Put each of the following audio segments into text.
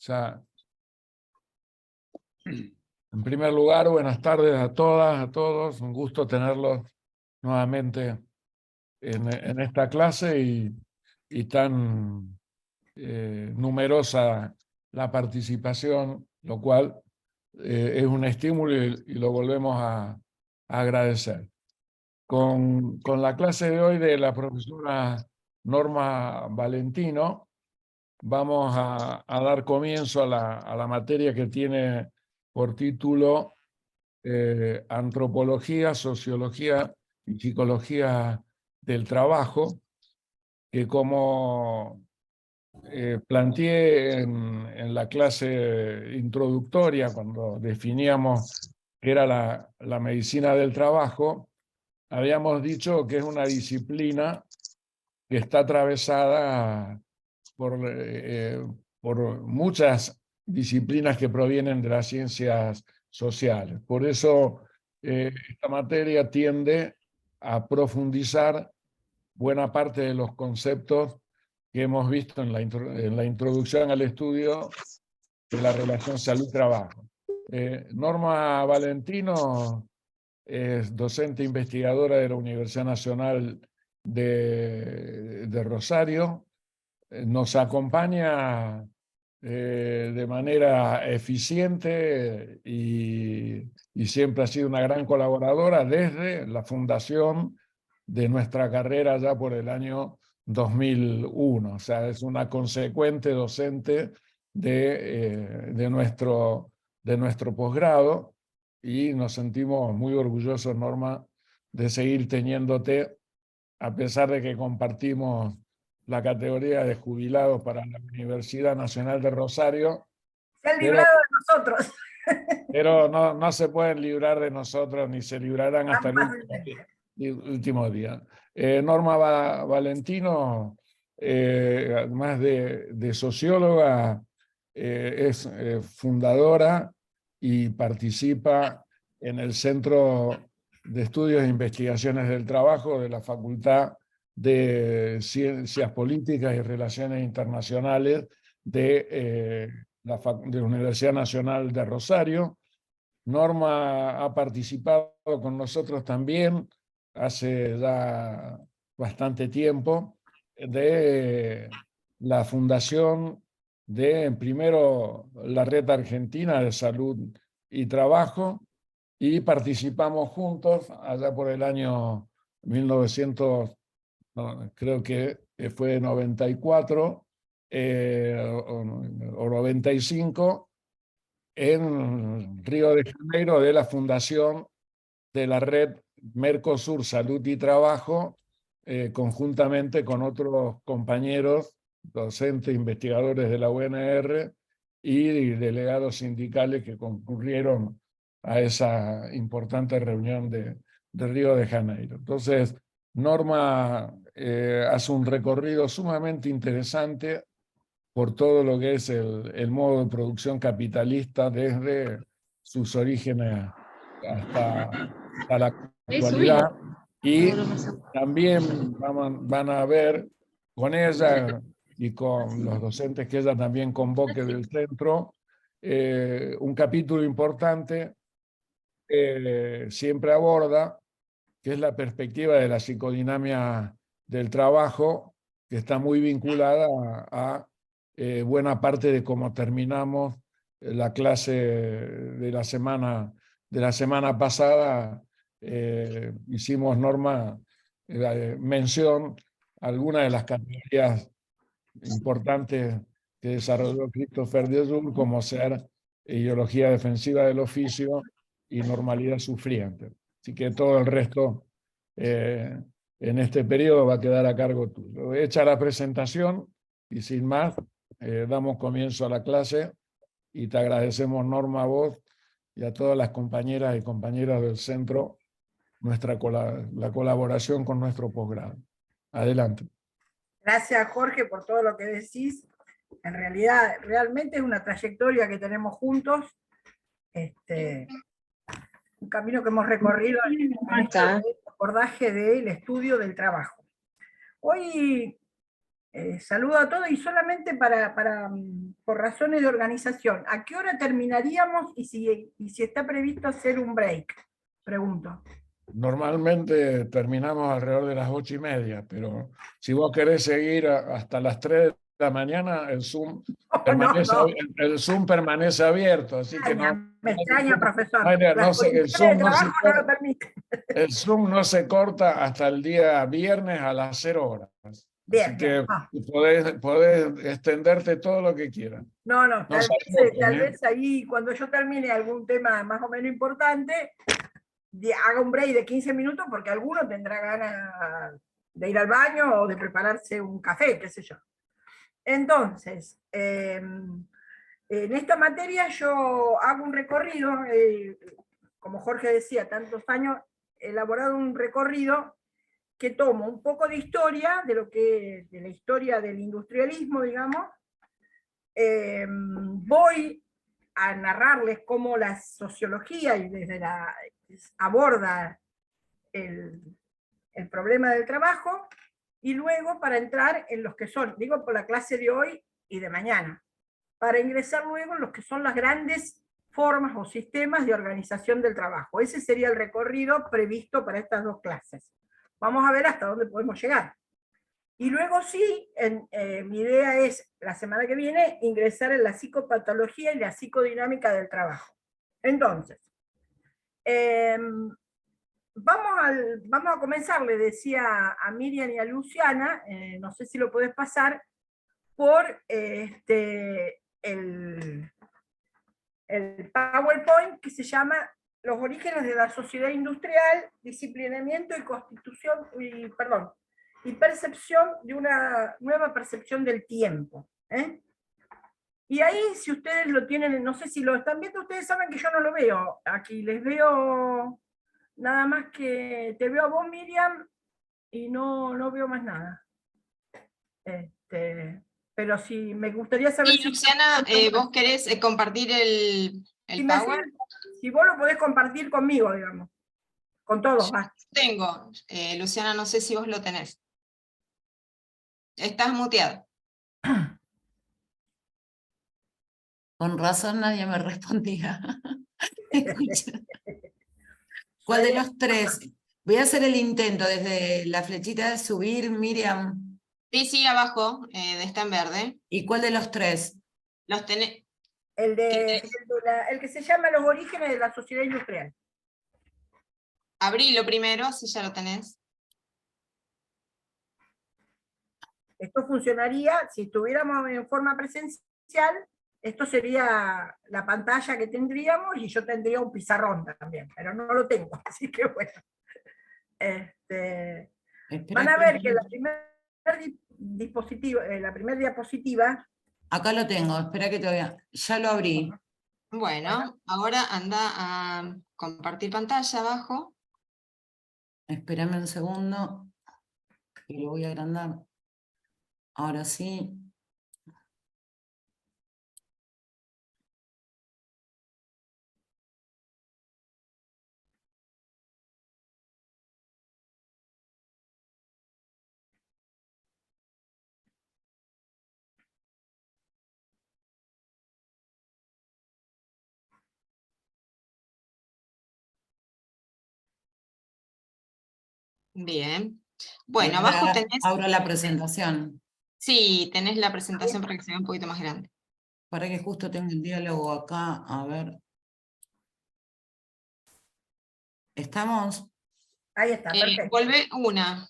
Ya, en primer lugar, buenas tardes a todas, a todos. Un gusto tenerlos nuevamente en esta clase y tan numerosa la participación, lo cual es un estímulo y lo volvemos a agradecer. Con la clase de hoy de la profesora Norma Valentino, vamos a dar comienzo a la materia que tiene por título Antropología, Sociología y Psicología del Trabajo, que como planteé en la clase introductoria, cuando definíamos qué era la medicina del trabajo, habíamos dicho que es una disciplina que está atravesada por muchas disciplinas que provienen de las ciencias sociales. Por eso esta materia tiende a profundizar buena parte de los conceptos que hemos visto en la introducción al estudio de la relación salud-trabajo. Norma Valentino es docente investigadora de la Universidad Nacional de Rosario. Nos acompaña de manera eficiente y siempre ha sido una gran colaboradora desde la fundación de nuestra carrera ya por el año 2001. O sea, es una consecuente docente de nuestro posgrado y nos sentimos muy orgullosos, Norma, de seguir teniéndote, a pesar de que compartimos la categoría de jubilados para la Universidad Nacional de Rosario, Se han librado de nosotros. pero no se pueden librar de nosotros ni se librarán hasta el último día. Norma Valentino, además de socióloga, es fundadora y participa en el Centro de Estudios e Investigaciones del Trabajo de la Facultad de Ciencias Políticas y Relaciones Internacionales de la Universidad Nacional de Rosario. Norma ha participado con nosotros también hace ya bastante tiempo de la fundación de, primero, la Red Argentina de Salud y Trabajo, y participamos juntos allá por el año 1900, creo que fue 94 o 95, en Río de Janeiro, de la fundación de la red Mercosur Salud y Trabajo, conjuntamente con otros compañeros, docentes, investigadores de la UNR y delegados sindicales que concurrieron a esa importante reunión de Río de Janeiro. Entonces, Norma hace un recorrido sumamente interesante por todo lo que es el modo de producción capitalista desde sus orígenes hasta la actualidad. Y también van a ver con ella y con los docentes que ella también convoque del centro un capítulo importante que siempre aborda, que es la perspectiva de la psicodinamia del trabajo, que está muy vinculada a buena parte de cómo terminamos la clase de la semana pasada. Hicimos, Norma, mención a algunas de las categorías importantes que desarrolló Christopher de Joule, como ser ideología defensiva del oficio y normalidad sufriente. Así que todo el resto en este periodo va a quedar a cargo tuyo. Hecha la presentación y sin más, damos comienzo a la clase y te agradecemos, Norma, a vos y a todas las compañeras y compañeros del centro la colaboración con nuestro posgrado. Adelante. Gracias, Jorge, por todo lo que decís. En realidad, realmente es una trayectoria que tenemos juntos, un camino que hemos recorrido en este abordaje del estudio del trabajo. Hoy Saludo a todos y solamente por razones de organización, ¿a qué hora terminaríamos y si está previsto hacer un break? Pregunto. Normalmente terminamos alrededor de las 8:30, pero si vos querés seguir hasta las 3 de la mañana, el Zoom Oh, no, no. el Zoom permanece abierto, así que Me extraña, profesor. no Las sé, condiciones de trabajo no lo permiten. el Zoom no se corta hasta el día viernes a las 0 horas. Así Bien, bien. que podés extenderte todo lo que quieras. No, no, No se tal avoten, ¿eh? vez ahí cuando yo termine algún tema más o menos importante, haga un break de 15 minutos porque alguno tendrá ganas de ir al baño o de prepararse un café, qué sé yo. Entonces, en esta materia yo hago un recorrido, como Jorge decía, tantos años, he elaborado un recorrido que tomo un poco de historia, de la historia del industrialismo, digamos, voy a narrarles cómo la sociología y aborda el problema del trabajo, y luego para entrar en los que son, digo por la clase de hoy y de mañana, para ingresar luego en los que son las grandes formas o sistemas de organización del trabajo. Ese sería el recorrido previsto para estas dos clases. Vamos a ver hasta dónde podemos llegar. Y luego sí, mi idea es, la semana que viene, ingresar en la psicopatología y la psicodinámica del trabajo. Entonces, vamos a comenzar, le decía a Miriam y a Luciana, no sé si lo puedes pasar, por el PowerPoint que se llama Los orígenes de la sociedad industrial, disciplinamiento y constitución, y percepción de una nueva percepción del tiempo. Y ahí, si ustedes lo tienen, no sé si lo están viendo, ustedes saben que yo no lo veo. Aquí les veo nada más que, te veo a vos, Miriam, y no veo más nada. Pero sí, me gustaría saber Sí, Luciana, ¿vos querés compartir el si, Power? si vos lo podés compartir conmigo, digamos, con todos. Tengo, Luciana, no sé si vos lo tenés. Estás muteado. Con razón nadie me respondía. ¿Cuál de los tres? Voy a hacer el intento desde la flechita de subir, Miriam. Sí, sí, abajo, está en verde. ¿Y cuál de los tres? Los tenés. El que se llama Los orígenes de la sociedad industrial. Abrilo primero, si ya lo tenés. Esto funcionaría, si estuviéramos en forma presencial, esto sería la pantalla que tendríamos y yo tendría un pizarrón también, pero no lo tengo, así que bueno. Van a ver que la primera diapositiva. Acá lo tengo, espera que todavía. Ya lo abrí. Bueno, ahora anda a compartir pantalla abajo. Espérame un segundo, que lo voy a agrandar. Ahora sí. Bien. Bueno, abajo tenés... Abro la presentación. Sí, tenés la presentación para que se vea un poquito más grande. Para que justo tengo el diálogo acá, a ver. ¿Estamos? Ahí está, perfecto. Vuelve una.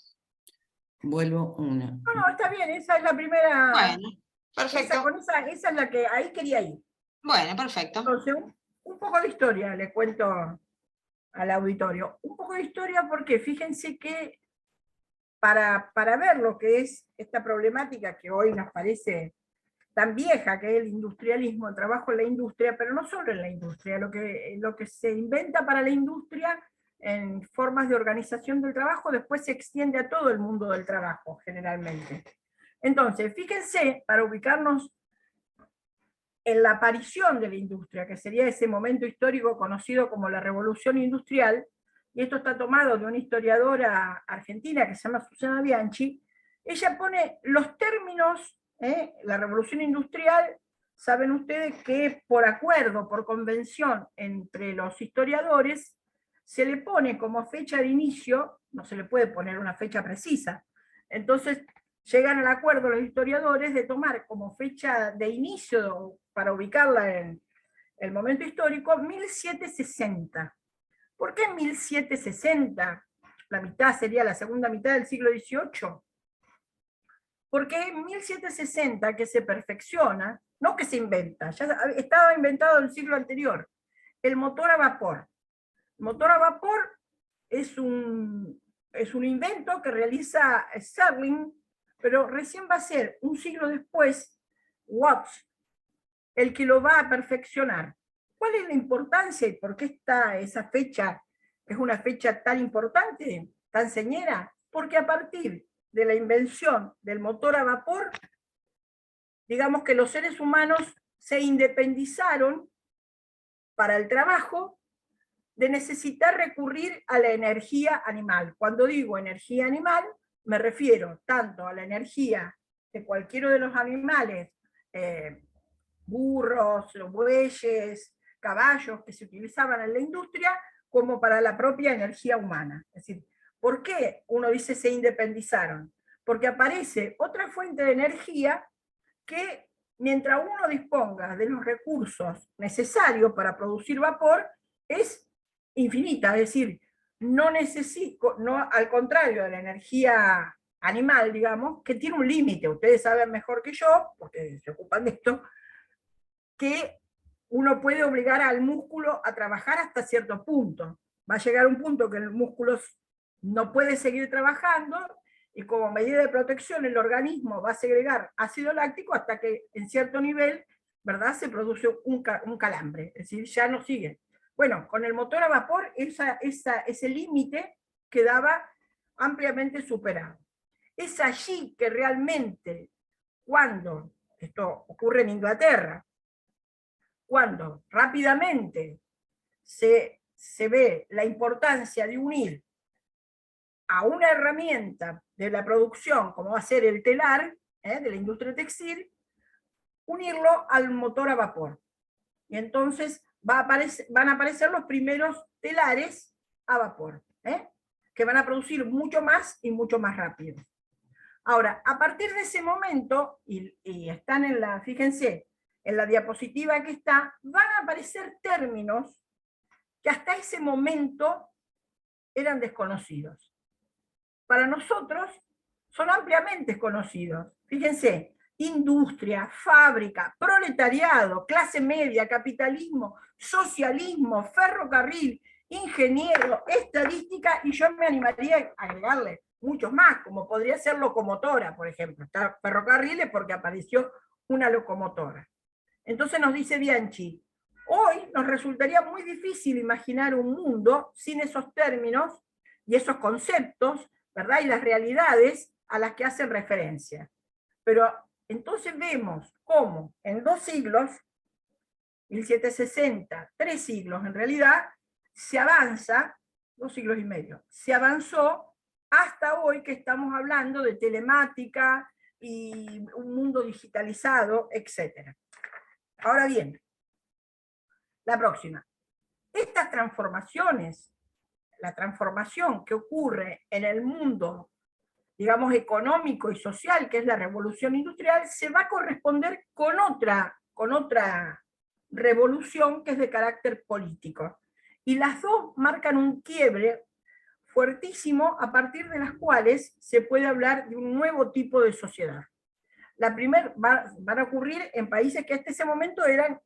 Vuelvo una. No, está bien, esa es la primera. Bueno, perfecto. Esa es la que ahí quería ir. Bueno, perfecto. Entonces, un poco de historia le cuento al auditorio. Un poco de historia porque fíjense que para ver lo que es esta problemática que hoy nos parece tan vieja, que es el industrialismo, el trabajo en la industria, pero no solo en la industria, lo que se inventa para la industria en formas de organización del trabajo, después se extiende a todo el mundo del trabajo, generalmente. Entonces, fíjense, para ubicarnos en la aparición de la industria, que sería ese momento histórico conocido como la Revolución Industrial, y esto está tomado de una historiadora argentina que se llama Susana Bianchi, ella pone los términos, la revolución industrial, saben ustedes que por acuerdo, por convención entre los historiadores, se le pone como fecha de inicio, no se le puede poner una fecha precisa, entonces llegan al acuerdo los historiadores de tomar como fecha de inicio, para ubicarla en el momento histórico, 1760. ¿Por qué 1760? La mitad sería la segunda mitad del siglo XVIII. Porque en 1760 que se perfecciona, no que se inventa, ya estaba inventado el siglo anterior, el motor a vapor. El motor a vapor es un invento que realiza Stirling, pero recién va a ser, un siglo después, Watts, el que lo va a perfeccionar. ¿Cuál es la importancia y por qué está esa fecha, es una fecha tan importante, tan señera? Porque a partir de la invención del motor a vapor, digamos que los seres humanos se independizaron para el trabajo de necesitar recurrir a la energía animal. Cuando digo energía animal, me refiero tanto a la energía de cualquiera de los animales, burros, bueyes, caballos que se utilizaban en la industria, como para la propia energía humana. Es decir, ¿por qué uno dice se independizaron? Porque aparece otra fuente de energía que, mientras uno disponga de los recursos necesarios para producir vapor, es infinita, es decir, no necesito, no, al contrario de la energía animal, digamos, que tiene un límite. Ustedes saben mejor que yo, porque se ocupan de esto, que uno puede obligar al músculo a trabajar hasta cierto punto. Va a llegar un punto que el músculo no puede seguir trabajando, y como medida de protección el organismo va a segregar ácido láctico hasta que en cierto nivel, ¿verdad?, se produce un calambre, es decir, ya no sigue. Bueno, con el motor a vapor ese límite quedaba ampliamente superado. Es allí que realmente, cuando, esto ocurre en Inglaterra, cuando rápidamente se ve la importancia de unir a una herramienta de la producción, como va a ser el telar, de la industria textil, unirlo al motor a vapor. Y entonces van a aparecer los primeros telares a vapor, que van a producir mucho más y mucho más rápido. Ahora, a partir de ese momento, y están en la, fíjense, en la diapositiva que está, van a aparecer términos que hasta ese momento eran desconocidos. Para nosotros son ampliamente conocidos. Fíjense, industria, fábrica, proletariado, clase media, capitalismo, socialismo, ferrocarril, ingeniero, estadística, y yo me animaría a agregarle muchos más, como podría ser locomotora, por ejemplo. Está ferrocarriles porque apareció una locomotora. Entonces nos dice Bianchi, hoy nos resultaría muy difícil imaginar un mundo sin esos términos y esos conceptos, ¿verdad?, y las realidades a las que hacen referencia. Pero entonces vemos cómo en 2 siglos, 1760, 3 siglos en realidad, se avanza, 2 siglos y medio, se avanzó hasta hoy que estamos hablando de telemática y un mundo digitalizado, etc. Ahora bien, la próxima. Estas transformaciones, la transformación que ocurre en el mundo, digamos, económico y social, que es la revolución industrial, se va a corresponder con otra revolución que es de carácter político. Y las dos marcan un quiebre fuertísimo a partir de las cuales se puede hablar de un nuevo tipo de sociedad. La primera van a ocurrir en países que hasta ese momento eran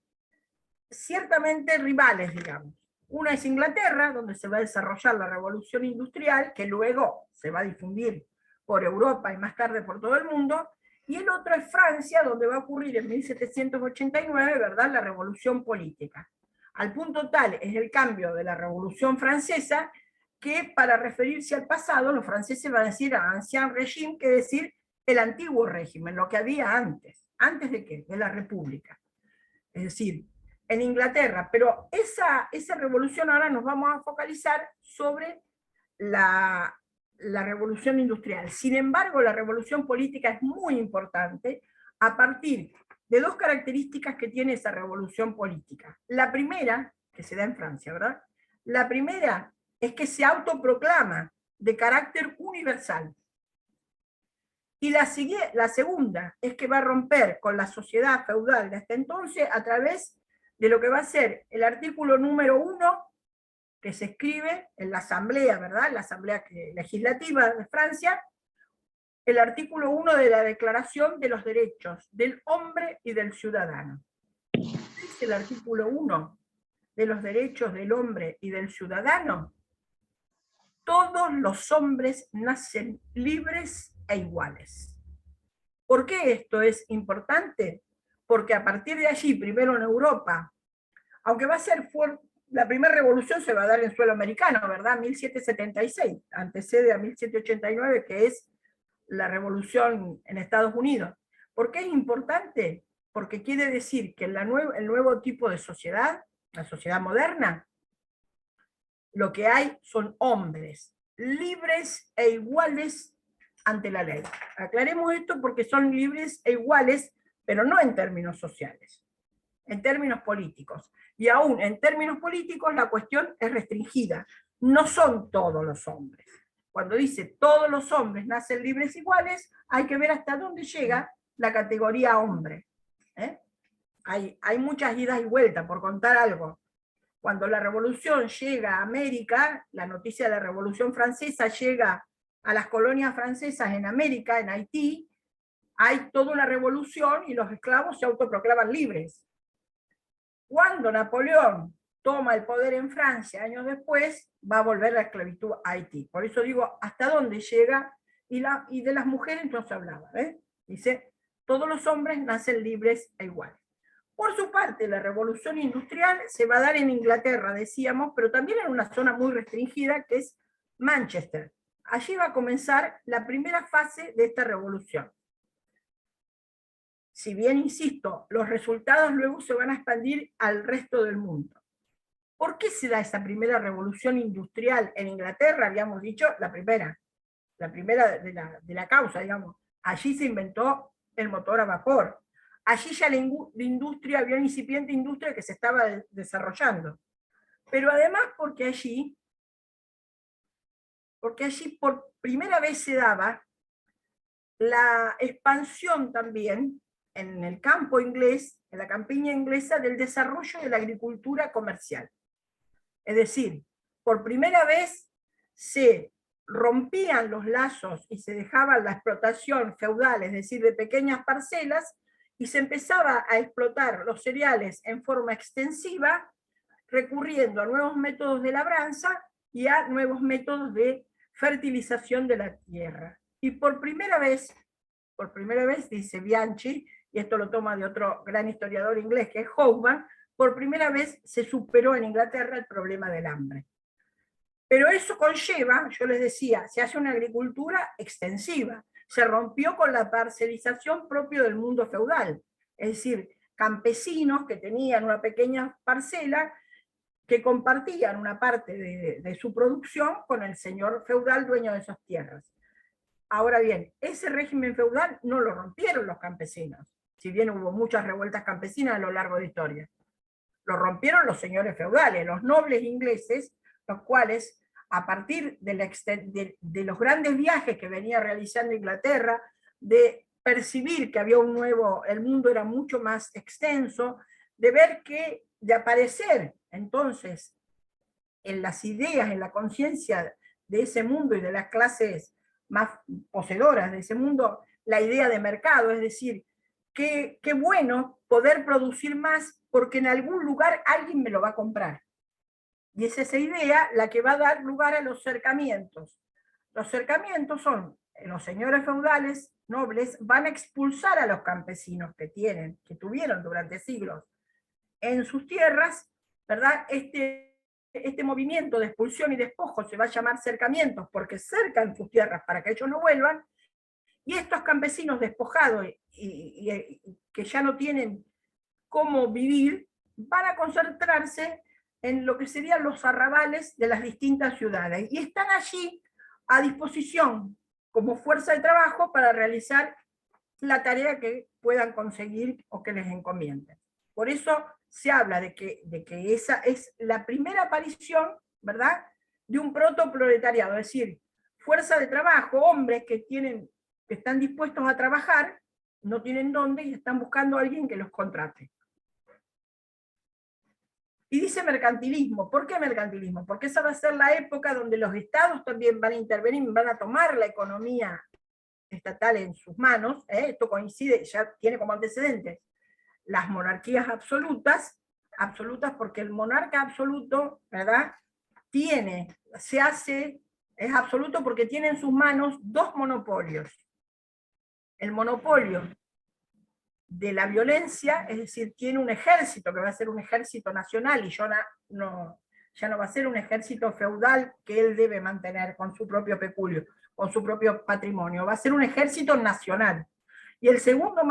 ciertamente rivales, digamos. Una es Inglaterra, donde se va a desarrollar la revolución industrial, que luego se va a difundir por Europa y más tarde por todo el mundo, y el otro es Francia, donde va a ocurrir en 1789, ¿verdad?, la revolución política. Al punto tal es el cambio de la revolución francesa, que para referirse al pasado, los franceses van a decir ancien régime, que es decir, el antiguo régimen, lo que había antes. ¿Antes de qué? De la república. Es decir, en Inglaterra, pero esa revolución ahora nos vamos a focalizar sobre la la revolución industrial. Sin embargo, la revolución política es muy importante a partir de dos características que tiene esa revolución política. La primera, que se da en Francia, ¿verdad? La primera es que se autoproclama de carácter universal. Y la segunda es que va a romper con la sociedad feudal de hasta entonces a través de lo que va a ser el artículo número 1, que se escribe en la Asamblea, ¿verdad? La Asamblea Legislativa de Francia, el artículo 1 de la Declaración de los Derechos del Hombre y del Ciudadano. ¿Es el artículo 1 de los derechos del hombre y del ciudadano? Todos los hombres nacen libres e iguales. ¿Por qué esto es importante? Porque a partir de allí, primero en Europa, aunque va a ser la primera revolución se va a dar en suelo americano, ¿verdad? 1776, antecede a 1789, que es la revolución en Estados Unidos. ¿Por qué es importante? Porque quiere decir que el nuevo tipo de sociedad, la sociedad moderna, lo que hay son hombres libres e iguales ante la ley. Aclaremos esto porque son libres e iguales, pero no en términos sociales, en términos políticos. Y aún en términos políticos la cuestión es restringida. No son todos los hombres. Cuando dice todos los hombres nacen libres e iguales, hay que ver hasta dónde llega la categoría hombre. Hay muchas idas y vueltas, por contar algo. Cuando la revolución llega a América, la noticia de la Revolución Francesa llega a las colonias francesas en América, en Haití, hay toda una revolución y los esclavos se autoproclaman libres. Cuando Napoleón toma el poder en Francia, años después, va a volver la esclavitud a Haití. Por eso digo, hasta dónde llega, y de las mujeres no se hablaba. Dice, todos los hombres nacen libres e iguales. Por su parte, la revolución industrial se va a dar en Inglaterra, decíamos, pero también en una zona muy restringida, que es Manchester. Allí va a comenzar la primera fase de esta revolución. Si bien, insisto, los resultados luego se van a expandir al resto del mundo. ¿Por qué se da esa primera revolución industrial en Inglaterra? Habíamos dicho, la primera de la causa, digamos. Allí se inventó el motor a vapor. Allí ya la industria, había una incipiente industria que se estaba desarrollando. Pero además porque allí por primera vez se daba la expansión también en el campo inglés, en la campiña inglesa, del desarrollo de la agricultura comercial. Es decir, por primera vez se rompían los lazos y se dejaba la explotación feudal, es decir, de pequeñas parcelas, y se empezaba a explotar los cereales en forma extensiva, recurriendo a nuevos métodos de labranza y a nuevos métodos de fertilización de la tierra. Y por primera vez, dice Bianchi, y esto lo toma de otro gran historiador inglés que es Hobsbawm, por primera vez se superó en Inglaterra el problema del hambre. Pero eso conlleva, yo les decía, se hace una agricultura extensiva, se rompió con la parcelización propia del mundo feudal, es decir, campesinos que tenían una pequeña parcela que compartían una parte de su producción con el señor feudal dueño de esas tierras. Ahora bien, ese régimen feudal no lo rompieron los campesinos, si bien hubo muchas revueltas campesinas a lo largo de la historia. Lo rompieron los señores feudales, los nobles ingleses, los cuales, a partir de los grandes viajes que venía realizando Inglaterra, de percibir que había el mundo era mucho más extenso, de ver que, de aparecer entonces en las ideas, en la conciencia de ese mundo y de las clases más poseedoras de ese mundo, la idea de mercado, es decir, qué bueno poder producir más porque en algún lugar alguien me lo va a comprar. Y es esa idea la que va a dar lugar a los cercamientos. Los cercamientos son, los señores feudales nobles van a expulsar a los campesinos que tuvieron durante siglos en sus tierras, ¿verdad? Este movimiento de expulsión y despojo se va a llamar cercamientos porque cercan sus tierras para que ellos no vuelvan, y estos campesinos despojados y que ya no tienen cómo vivir, van a concentrarse en lo que serían los arrabales de las distintas ciudades. Y están allí a disposición como fuerza de trabajo para realizar la tarea que puedan conseguir o que les encomienden. Por eso se habla de que esa es la primera aparición, ¿verdad?, de un protoproletariado, es decir, fuerza de trabajo, hombres que están dispuestos a trabajar, no tienen dónde y están buscando a alguien que los contrate. Y dice mercantilismo. ¿Por qué mercantilismo? Porque esa va a ser la época donde los estados también van a intervenir, van a tomar la economía estatal en sus manos. Esto coincide, ya tiene como antecedentes las monarquías absolutas porque el monarca absoluto, ¿verdad?, es absoluto porque tiene en sus manos dos monopolios. El monopolio de la violencia, es decir, tiene un ejército que va a ser un ejército nacional y ya no va a ser un ejército feudal que él debe mantener con su propio peculio, con su propio patrimonio, va a ser un ejército nacional. Y el segundo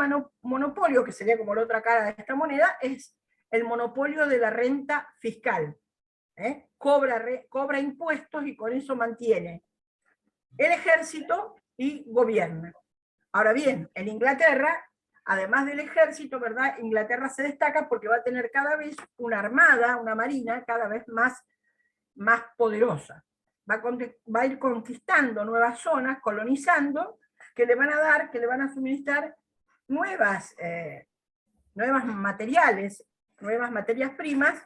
monopolio, que sería como la otra cara de esta moneda, es el monopolio de la renta fiscal. Cobra impuestos y con eso mantiene el ejército y gobierna. Ahora bien, en Inglaterra, además del ejército, ¿verdad?, Inglaterra se destaca porque va a tener cada vez una armada, una marina cada vez más poderosa. Va a ir conquistando nuevas zonas, colonizando, que le van a suministrar nuevas materias primas,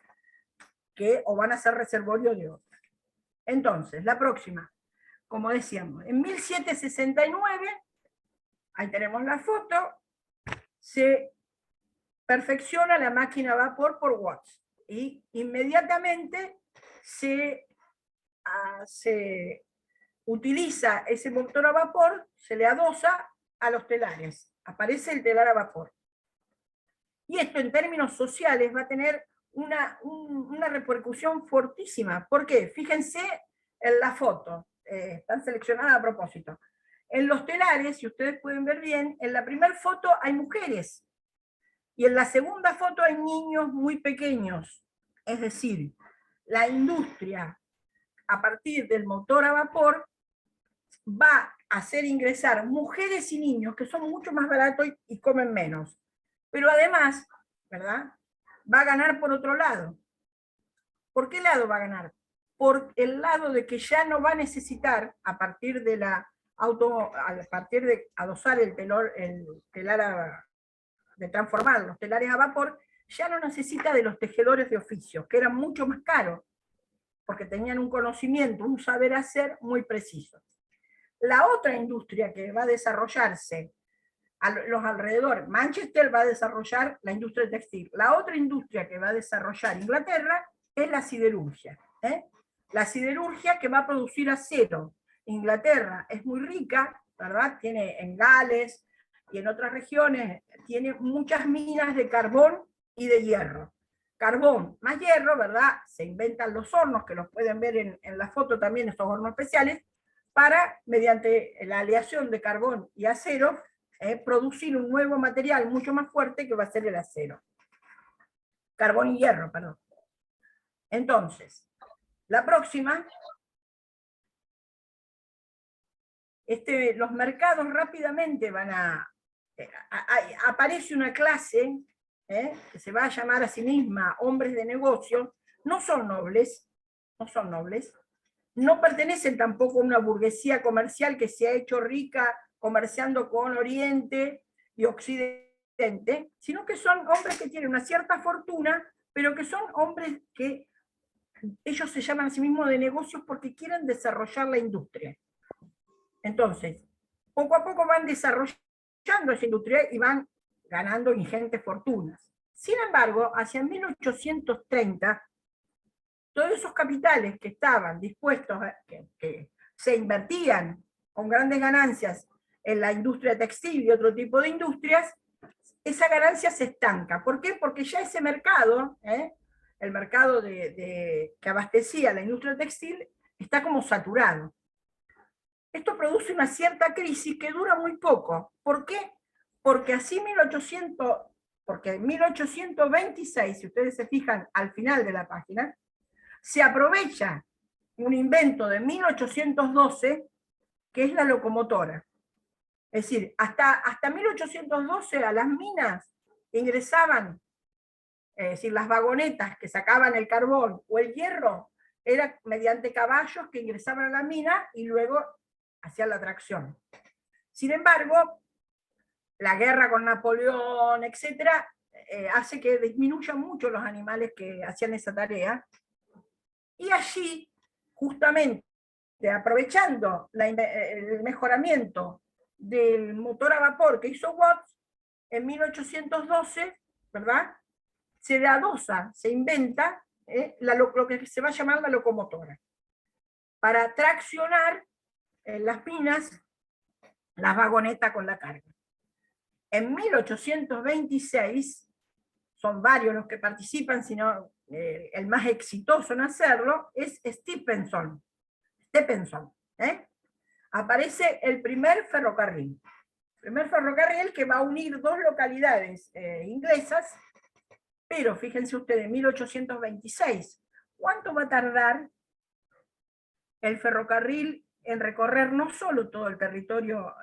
que o van a ser reservorio de otras. Entonces, la próxima, como decíamos, en 1769, ahí tenemos la foto, se perfecciona la máquina a vapor por Watts, y inmediatamente se utiliza ese motor a vapor, se le adosa a los telares, aparece el telar a vapor. Y esto en términos sociales va a tener una repercusión fortísima. ¿Por qué? Fíjense en la foto, están seleccionadas a propósito. En los telares, si ustedes pueden ver bien, en la primera foto hay mujeres, y en la segunda foto hay niños muy pequeños. Es decir, la industria, a partir del motor a vapor, va a hacer ingresar mujeres y niños, que son mucho más baratos y comen menos. Pero además, ¿verdad?, va a ganar por otro lado. ¿Por qué lado va a ganar? Por el lado de que ya no va a necesitar, a partir de adosar el telar, de transformar los telares a vapor, ya no necesita de los tejedores de oficios, que eran mucho más caros, porque tenían un conocimiento, un saber hacer muy preciso. La otra industria que va a desarrollarse a los alrededores, Manchester va a desarrollar la industria textil. La otra industria que va a desarrollar Inglaterra es la siderurgia. La siderurgia que va a producir acero. Inglaterra es muy rica, ¿verdad? Tiene en Gales y en otras regiones, tiene muchas minas de carbón y de hierro. Carbón más hierro, ¿verdad? Se inventan los hornos, que los pueden ver en la foto también, estos hornos especiales, para, mediante la aleación de carbón y acero, producir un nuevo material mucho más fuerte que va a ser el acero. Carbón y hierro, perdón. Entonces, la próxima, los mercados rápidamente aparece una clase que se va a llamar a sí misma hombres de negocio. No son nobles, no pertenecen tampoco a una burguesía comercial que se ha hecho rica comerciando con Oriente y Occidente, sino que son hombres que tienen una cierta fortuna, pero que son hombres que ellos se llaman a sí mismos de negocios porque quieren desarrollar la industria. Entonces, poco a poco van desarrollando esa industria y van ganando ingentes fortunas. Sin embargo, hacia 1830, todos esos capitales que estaban dispuestos, que se invertían con grandes ganancias en la industria textil y otro tipo de industrias, esa ganancia se estanca. ¿Por qué? Porque ya ese mercado, el mercado que abastecía la industria textil, está como saturado. Esto produce una cierta crisis que dura muy poco. ¿Por qué? Porque así en 1826, si ustedes se fijan al final de la página, se aprovecha un invento de 1812 que es la locomotora. Es decir, hasta 1812 a las minas ingresaban, es decir, las vagonetas que sacaban el carbón o el hierro, era mediante caballos que ingresaban a la mina y luego hacían la tracción. Sin embargo, la guerra con Napoleón, etcétera, hace que disminuyan mucho los animales que hacían esa tarea. Y allí, justamente, aprovechando el mejoramiento del motor a vapor que hizo Watt, en 1812, ¿verdad? Se adosa, se inventa lo que se va a llamar la locomotora, para traccionar en las minas las vagonetas con la carga. En 1826, son varios los que participan, sino el más exitoso en hacerlo es Stephenson. Aparece el primer ferrocarril. El primer ferrocarril que va a unir dos localidades inglesas, pero fíjense ustedes, en 1826, ¿cuánto va a tardar el ferrocarril en recorrer no solo todo el territorio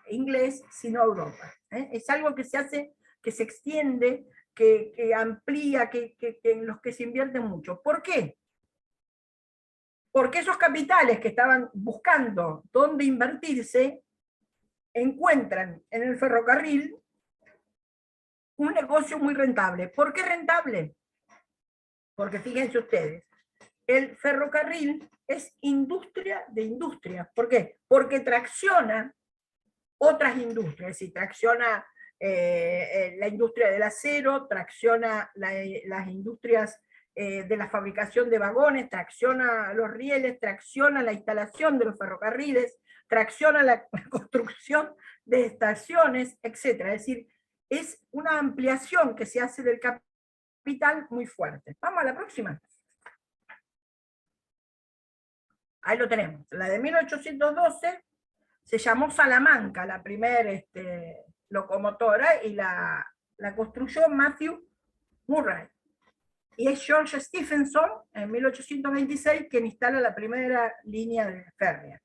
inglés, sino Europa? Es algo que se hace, que se extiende, que amplía, en los que se invierte mucho. ¿Por qué? Porque esos capitales que estaban buscando dónde invertirse, encuentran en el ferrocarril un negocio muy rentable. ¿Por qué rentable? Porque fíjense ustedes, el ferrocarril es industria de industrias. ¿Por qué? Porque tracciona otras industrias, es decir, tracciona la industria del acero, tracciona las industrias de la fabricación de vagones, tracciona los rieles, tracciona la instalación de los ferrocarriles, tracciona la construcción de estaciones, etc. Es decir, es una ampliación que se hace del capital muy fuerte. Vamos a la próxima. Ahí lo tenemos. La de 1812 se llamó Salamanca, la primera locomotora, y la construyó Matthew Murray. Y es George Stephenson, en 1826, quien instala la primera línea de férrea.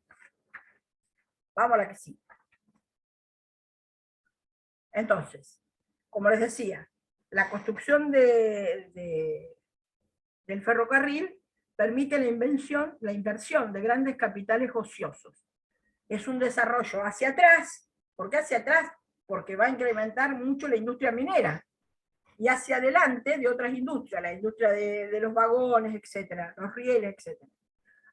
Vamos a la que sigue. Entonces, como les decía, la construcción del ferrocarril permite la inversión de grandes capitales ociosos. Es un desarrollo hacia atrás. ¿Por qué hacia atrás? Porque va a incrementar mucho la industria minera. Y hacia adelante de otras industrias, la industria de los vagones, etcétera, los rieles, etcétera.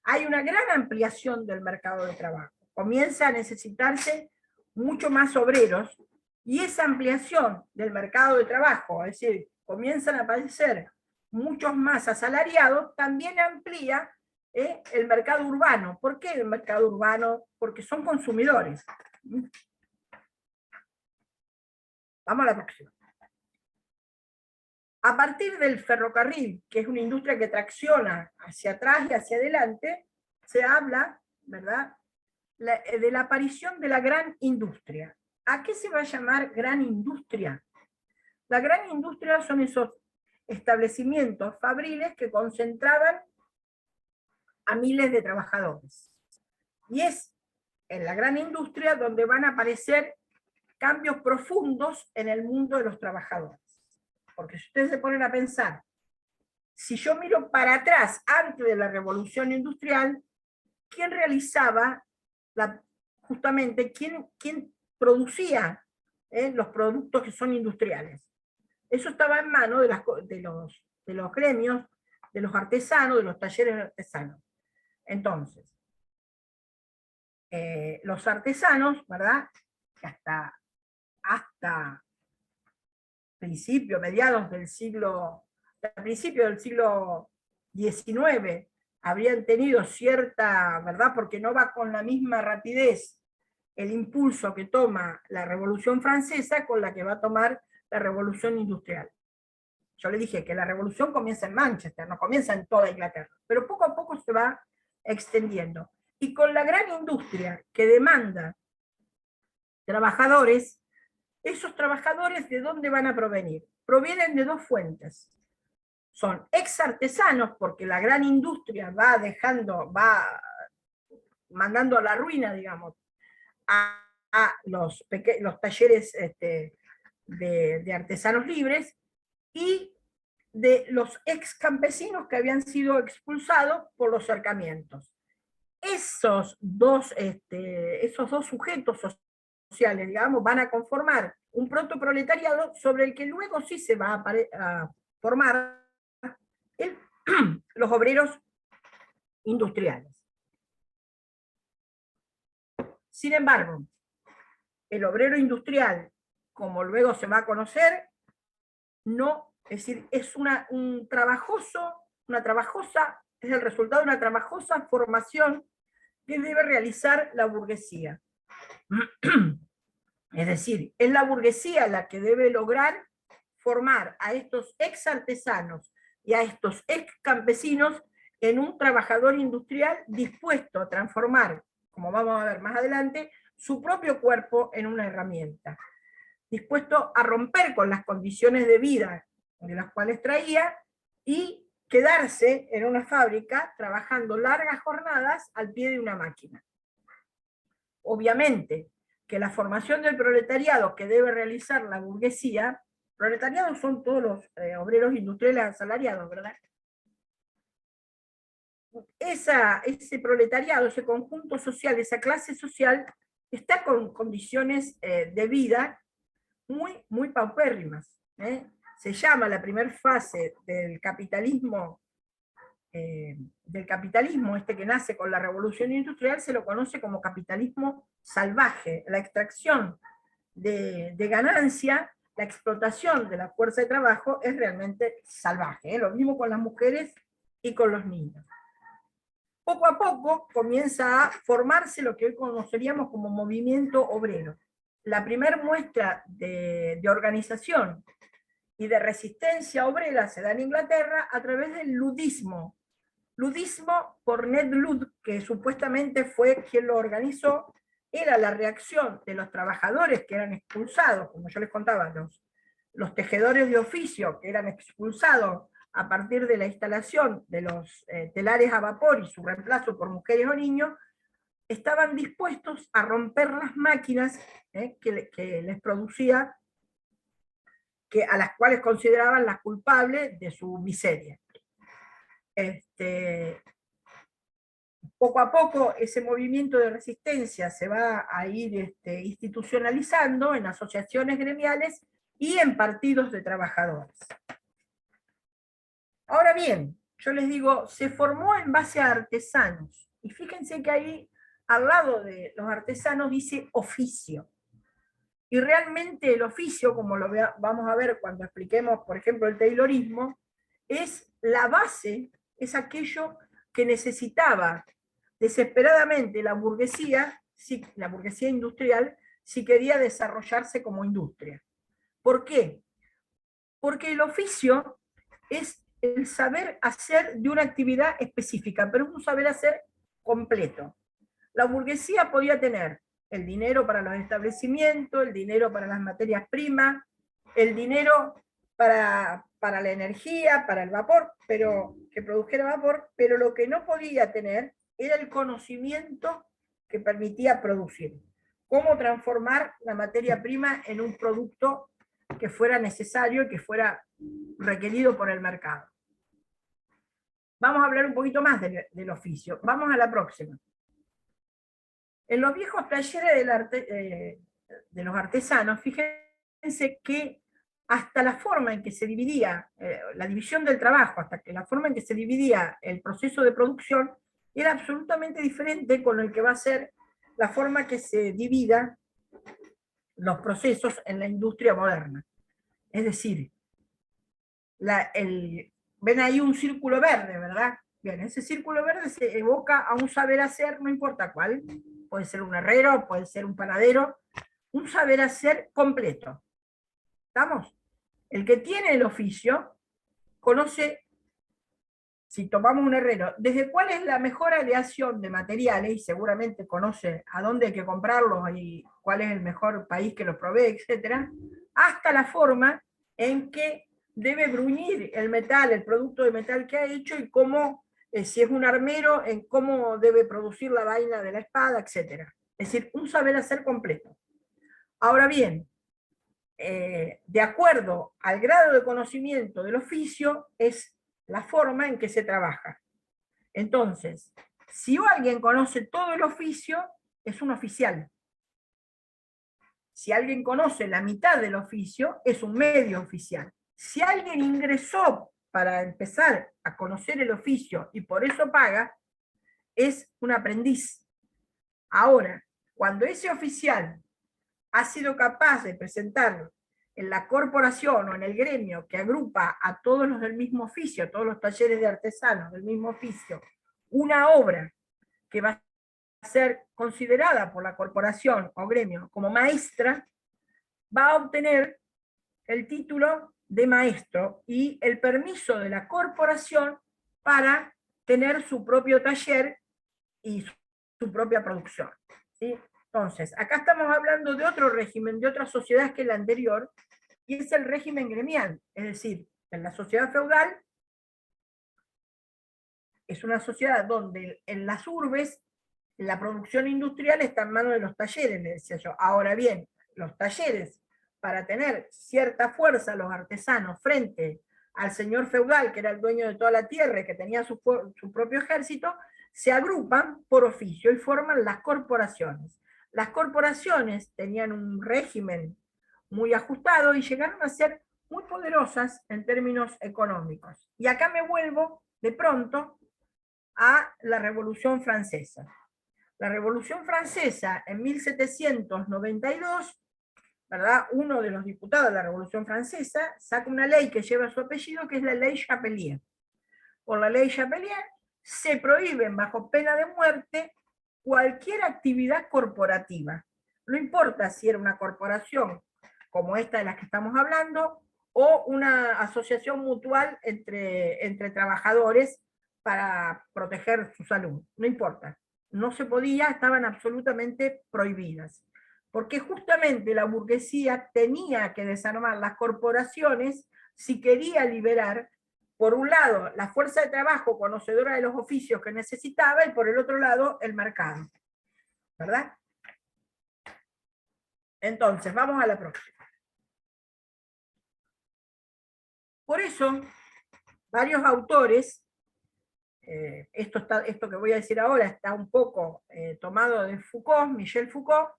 Hay una gran ampliación del mercado de trabajo. Comienza a necesitarse mucho más obreros, y esa ampliación del mercado de trabajo, es decir, comienzan a aparecer muchos más asalariados, también amplía el mercado urbano. ¿Por qué el mercado urbano? Porque son consumidores. Vamos a la próxima. A partir del ferrocarril, que es una industria que tracciona hacia atrás y hacia adelante, se habla, ¿verdad?, de la aparición de la gran industria. ¿A qué se va a llamar gran industria? La gran industria son esos establecimientos fabriles que concentraban a miles de trabajadores. Y es en la gran industria donde van a aparecer cambios profundos en el mundo de los trabajadores. Porque si ustedes se ponen a pensar, si yo miro para atrás, antes de la revolución industrial, ¿quién realizaba, justamente, quién producía los productos que son industriales? Eso estaba en manos de los gremios, de los artesanos, de los talleres artesanos. Entonces, los artesanos, ¿verdad?, que hasta mediados del siglo, al principio del siglo XIX, habrían tenido cierta, ¿verdad?, porque no va con la misma rapidez el impulso que toma la Revolución Francesa con la que va a tomar la Revolución Industrial. Yo le dije que la revolución comienza en Manchester, no comienza en toda Inglaterra, pero poco a poco se va extendiendo. Y con la gran industria que demanda trabajadores, esos trabajadores, ¿de dónde van a provenir? Provienen de dos fuentes. Son ex artesanos, porque la gran industria va mandando a la ruina, digamos, a los talleres de artesanos libres y de los ex campesinos que habían sido expulsados por los cercamientos. Esos dos sujetos sociales, digamos, van a conformar un protoproletariado sobre el que luego sí se va a formar los obreros industriales. Sin embargo, el obrero industrial, como luego se va a conocer, no, es decir, es una trabajosa, es el resultado de una trabajosa formación que debe realizar la burguesía. Es decir, es la burguesía la que debe lograr formar a estos ex artesanos y a estos ex campesinos en un trabajador industrial dispuesto a transformar, como vamos a ver más adelante, su propio cuerpo en una herramienta, dispuesto a romper con las condiciones de vida de las cuales traía y quedarse en una fábrica trabajando largas jornadas al pie de una máquina. Obviamente que la formación del proletariado que debe realizar la burguesía, proletariados son todos los obreros industriales asalariados, ¿verdad? Ese proletariado, ese conjunto social, esa clase social, está con condiciones de vida muy paupérrimas. Se llama la primera fase del capitalismo que nace con la revolución industrial, se lo conoce como capitalismo salvaje, la extracción de ganancia, la explotación de la fuerza de trabajo es realmente salvaje, lo mismo con las mujeres y con los niños. Poco a poco comienza a formarse lo que hoy conoceríamos como movimiento obrero. La primera muestra de organización y de resistencia obrera se da en Inglaterra a través del ludismo. Ludismo por Ned Ludd, que supuestamente fue quien lo organizó, era la reacción de los trabajadores que eran expulsados, como yo les contaba, los tejedores de oficio que eran expulsados a partir de la instalación de los telares a vapor y su reemplazo por mujeres o niños, estaban dispuestos a romper las máquinas que les producía, a las cuales consideraban las culpables de su miseria. Poco a poco ese movimiento de resistencia se va a ir institucionalizando en asociaciones gremiales y en partidos de trabajadores. Ahora bien, yo les digo, se formó en base a artesanos, y fíjense que ahí al lado de los artesanos dice oficio. Y realmente el oficio, como lo vamos a ver cuando expliquemos, por ejemplo, el taylorismo, es la base, es aquello que necesitaba desesperadamente la burguesía industrial, si quería desarrollarse como industria. ¿Por qué? Porque el oficio es el saber hacer de una actividad específica, pero es un saber hacer completo. La burguesía podía tener el dinero para los establecimientos, el dinero para las materias primas, el dinero para la energía, para el vapor, pero que produjera vapor, pero lo que no podía tener era el conocimiento que permitía producir. Cómo transformar la materia prima en un producto que fuera necesario y que fuera requerido por el mercado. Vamos a hablar un poquito más del oficio. Vamos a la próxima. En los viejos talleres de los artesanos, fíjense que hasta la forma en que se dividía, la división del trabajo, hasta que la forma en que se dividía el proceso de producción, era absolutamente diferente con el que va a ser la forma que se divida los procesos en la industria moderna. Es decir, ven ahí un círculo verde, ¿verdad? Bien, ese círculo verde se evoca a un saber hacer, no importa cuál, puede ser un herrero, puede ser un panadero, un saber hacer completo. ¿Estamos? El que tiene el oficio conoce, si tomamos un herrero, desde cuál es la mejor aleación de materiales, y seguramente conoce a dónde hay que comprarlos y cuál es el mejor país que los provee, etc., hasta la forma en que debe bruñir el metal, el producto de metal que ha hecho, y cómo si es un armero, en cómo debe producir la vaina de la espada, etc. Es decir, un saber hacer completo. Ahora bien, de acuerdo al grado de conocimiento del oficio, es la forma en que se trabaja. Entonces, si alguien conoce todo el oficio, es un oficial. Si alguien conoce la mitad del oficio, es un medio oficial. Si alguien ingresó para empezar a conocer el oficio y por eso paga, es un aprendiz. Ahora, cuando ese oficial ha sido capaz de presentar en la corporación o en el gremio que agrupa a todos los del mismo oficio, a todos los talleres de artesanos del mismo oficio, una obra que va a ser considerada por la corporación o gremio como maestra, va a obtener el título de maestro y el permiso de la corporación para tener su propio taller y su propia producción. ¿Sí? Entonces, acá estamos hablando de otro régimen, de otra sociedad que la anterior, y es el régimen gremial. Es decir, en la sociedad feudal es una sociedad donde en las urbes la producción industrial está en manos de los talleres, le decía yo. Ahora bien, los talleres, para tener cierta fuerza los artesanos frente al señor feudal, que era el dueño de toda la tierra y que tenía su propio ejército, se agrupan por oficio y forman las corporaciones. Las corporaciones tenían un régimen muy ajustado y llegaron a ser muy poderosas en términos económicos. Y acá me vuelvo de pronto a la Revolución Francesa. La Revolución Francesa, en 1792, ¿verdad? Uno de los diputados de la Revolución Francesa saca una ley que lleva su apellido, que es la Ley Chapelier. Por la Ley Chapelier se prohíben, bajo pena de muerte, cualquier actividad corporativa. No importa si era una corporación como esta de la que estamos hablando, o una asociación mutual entre trabajadores para proteger su salud. No importa. No se podía, estaban absolutamente prohibidas. Porque justamente la burguesía tenía que desarmar las corporaciones si quería liberar, por un lado, la fuerza de trabajo conocedora de los oficios que necesitaba, y por el otro lado, el mercado. ¿Verdad? Entonces, vamos a la próxima. Por eso, varios autores, esto que voy a decir ahora está un poco tomado de Foucault, Michel Foucault,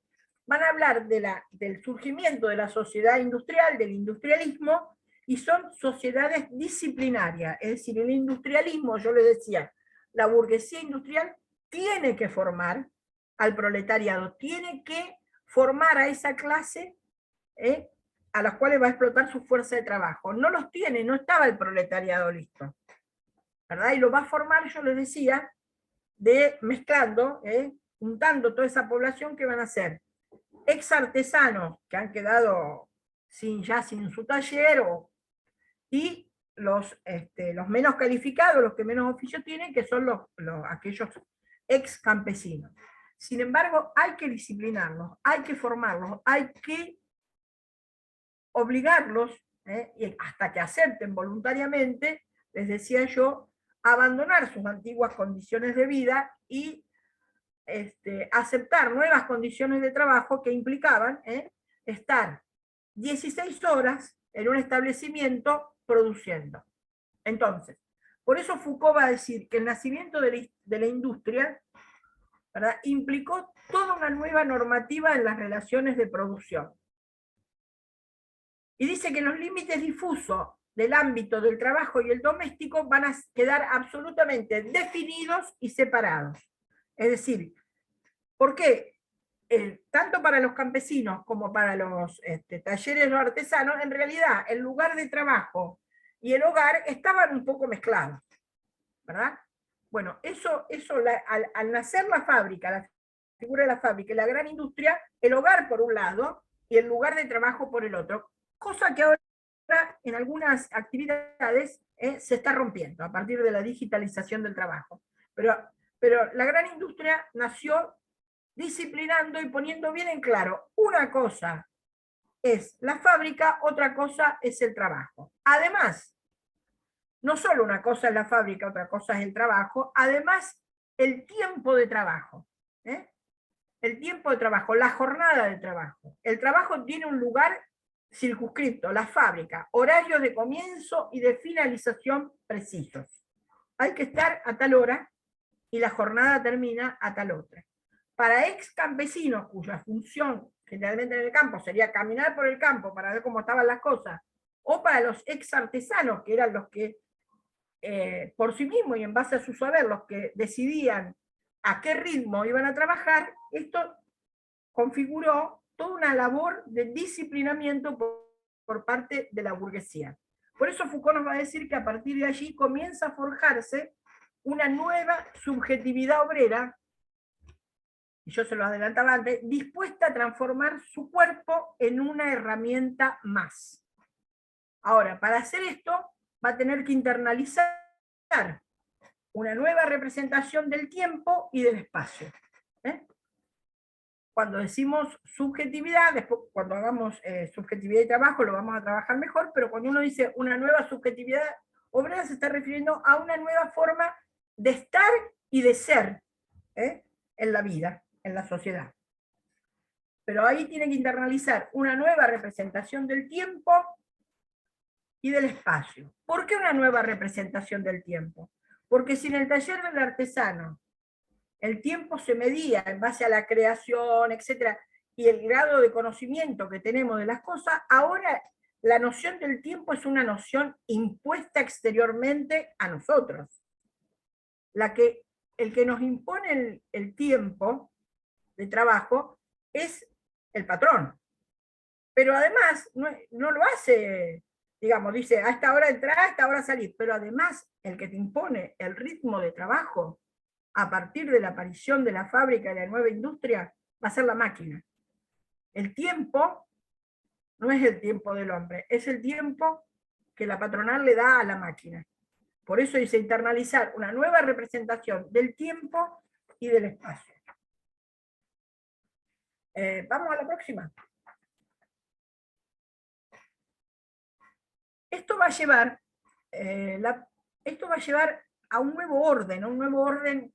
van a hablar del surgimiento de la sociedad industrial, del industrialismo, y son sociedades disciplinarias. Es decir, el industrialismo, yo les decía, la burguesía industrial tiene que formar al proletariado, tiene que formar a esa clase a las cuales va a explotar su fuerza de trabajo. No los tiene, no estaba el proletariado listo, ¿verdad? Y lo va a formar, yo les decía, mezclando, juntando toda esa población que van a ser ex artesanos que han quedado ya sin su taller, y los menos calificados, los que menos oficio tienen, que son aquellos ex campesinos. Sin embargo, hay que disciplinarlos, hay que formarlos, hay que obligarlos, y hasta que acepten voluntariamente, les decía yo, abandonar sus antiguas condiciones de vida y aceptar nuevas condiciones de trabajo que implicaban estar 16 horas en un establecimiento produciendo. Entonces, por eso Foucault va a decir que el nacimiento de la industria, ¿verdad?, implicó toda una nueva normativa en las relaciones de producción. Y dice que los límites difusos del ámbito del trabajo y el doméstico van a quedar absolutamente definidos y separados. Es decir, ¿por qué? Tanto para los campesinos como para los talleres o artesanos, en realidad el lugar de trabajo y el hogar estaban un poco mezclados, ¿verdad? Bueno, al nacer la fábrica, la figura de la fábrica y la gran industria, el hogar por un lado y el lugar de trabajo por el otro, cosa que ahora en algunas actividades se está rompiendo a partir de la digitalización del trabajo. Pero la gran industria nació disciplinando y poniendo bien en claro, una cosa es la fábrica, otra cosa es el trabajo. Además, no solo una cosa es la fábrica, otra cosa es el trabajo, además el tiempo de trabajo. El tiempo de trabajo, la jornada de trabajo. El trabajo tiene un lugar circunscripto, la fábrica, horarios de comienzo y de finalización precisos. Hay que estar a tal hora y la jornada termina a tal otra. Para ex campesinos cuya función generalmente en el campo sería caminar por el campo para ver cómo estaban las cosas, o para los ex artesanos, que eran los que por sí mismos y en base a su saber, los que decidían a qué ritmo iban a trabajar, esto configuró toda una labor de disciplinamiento por parte de la burguesía. Por eso Foucault nos va a decir que a partir de allí comienza a forjarse una nueva subjetividad obrera, y yo se lo adelantaba antes, dispuesta a transformar su cuerpo en una herramienta más. Ahora, para hacer esto, va a tener que internalizar una nueva representación del tiempo y del espacio. Cuando decimos subjetividad, después cuando hagamos subjetividad y trabajo lo vamos a trabajar mejor, pero cuando uno dice una nueva subjetividad obrera se está refiriendo a una nueva forma de estar y de ser en la vida, en la sociedad. Pero ahí tiene que internalizar una nueva representación del tiempo y del espacio. ¿Por qué una nueva representación del tiempo? Porque si en el taller del artesano el tiempo se medía en base a la creación, etcétera, y el grado de conocimiento que tenemos de las cosas, ahora la noción del tiempo es una noción impuesta exteriormente a nosotros. El que nos impone el tiempo de trabajo es el patrón. Pero además no lo hace, digamos, dice, a esta hora entrar, a esta hora salir, pero además el que te impone el ritmo de trabajo a partir de la aparición de la fábrica y de la nueva industria, va a ser la máquina. El tiempo no es el tiempo del hombre, es el tiempo que la patronal le da a la máquina. Por eso dice internalizar una nueva representación del tiempo y del espacio. Vamos a la próxima. Esto va a llevar a un nuevo orden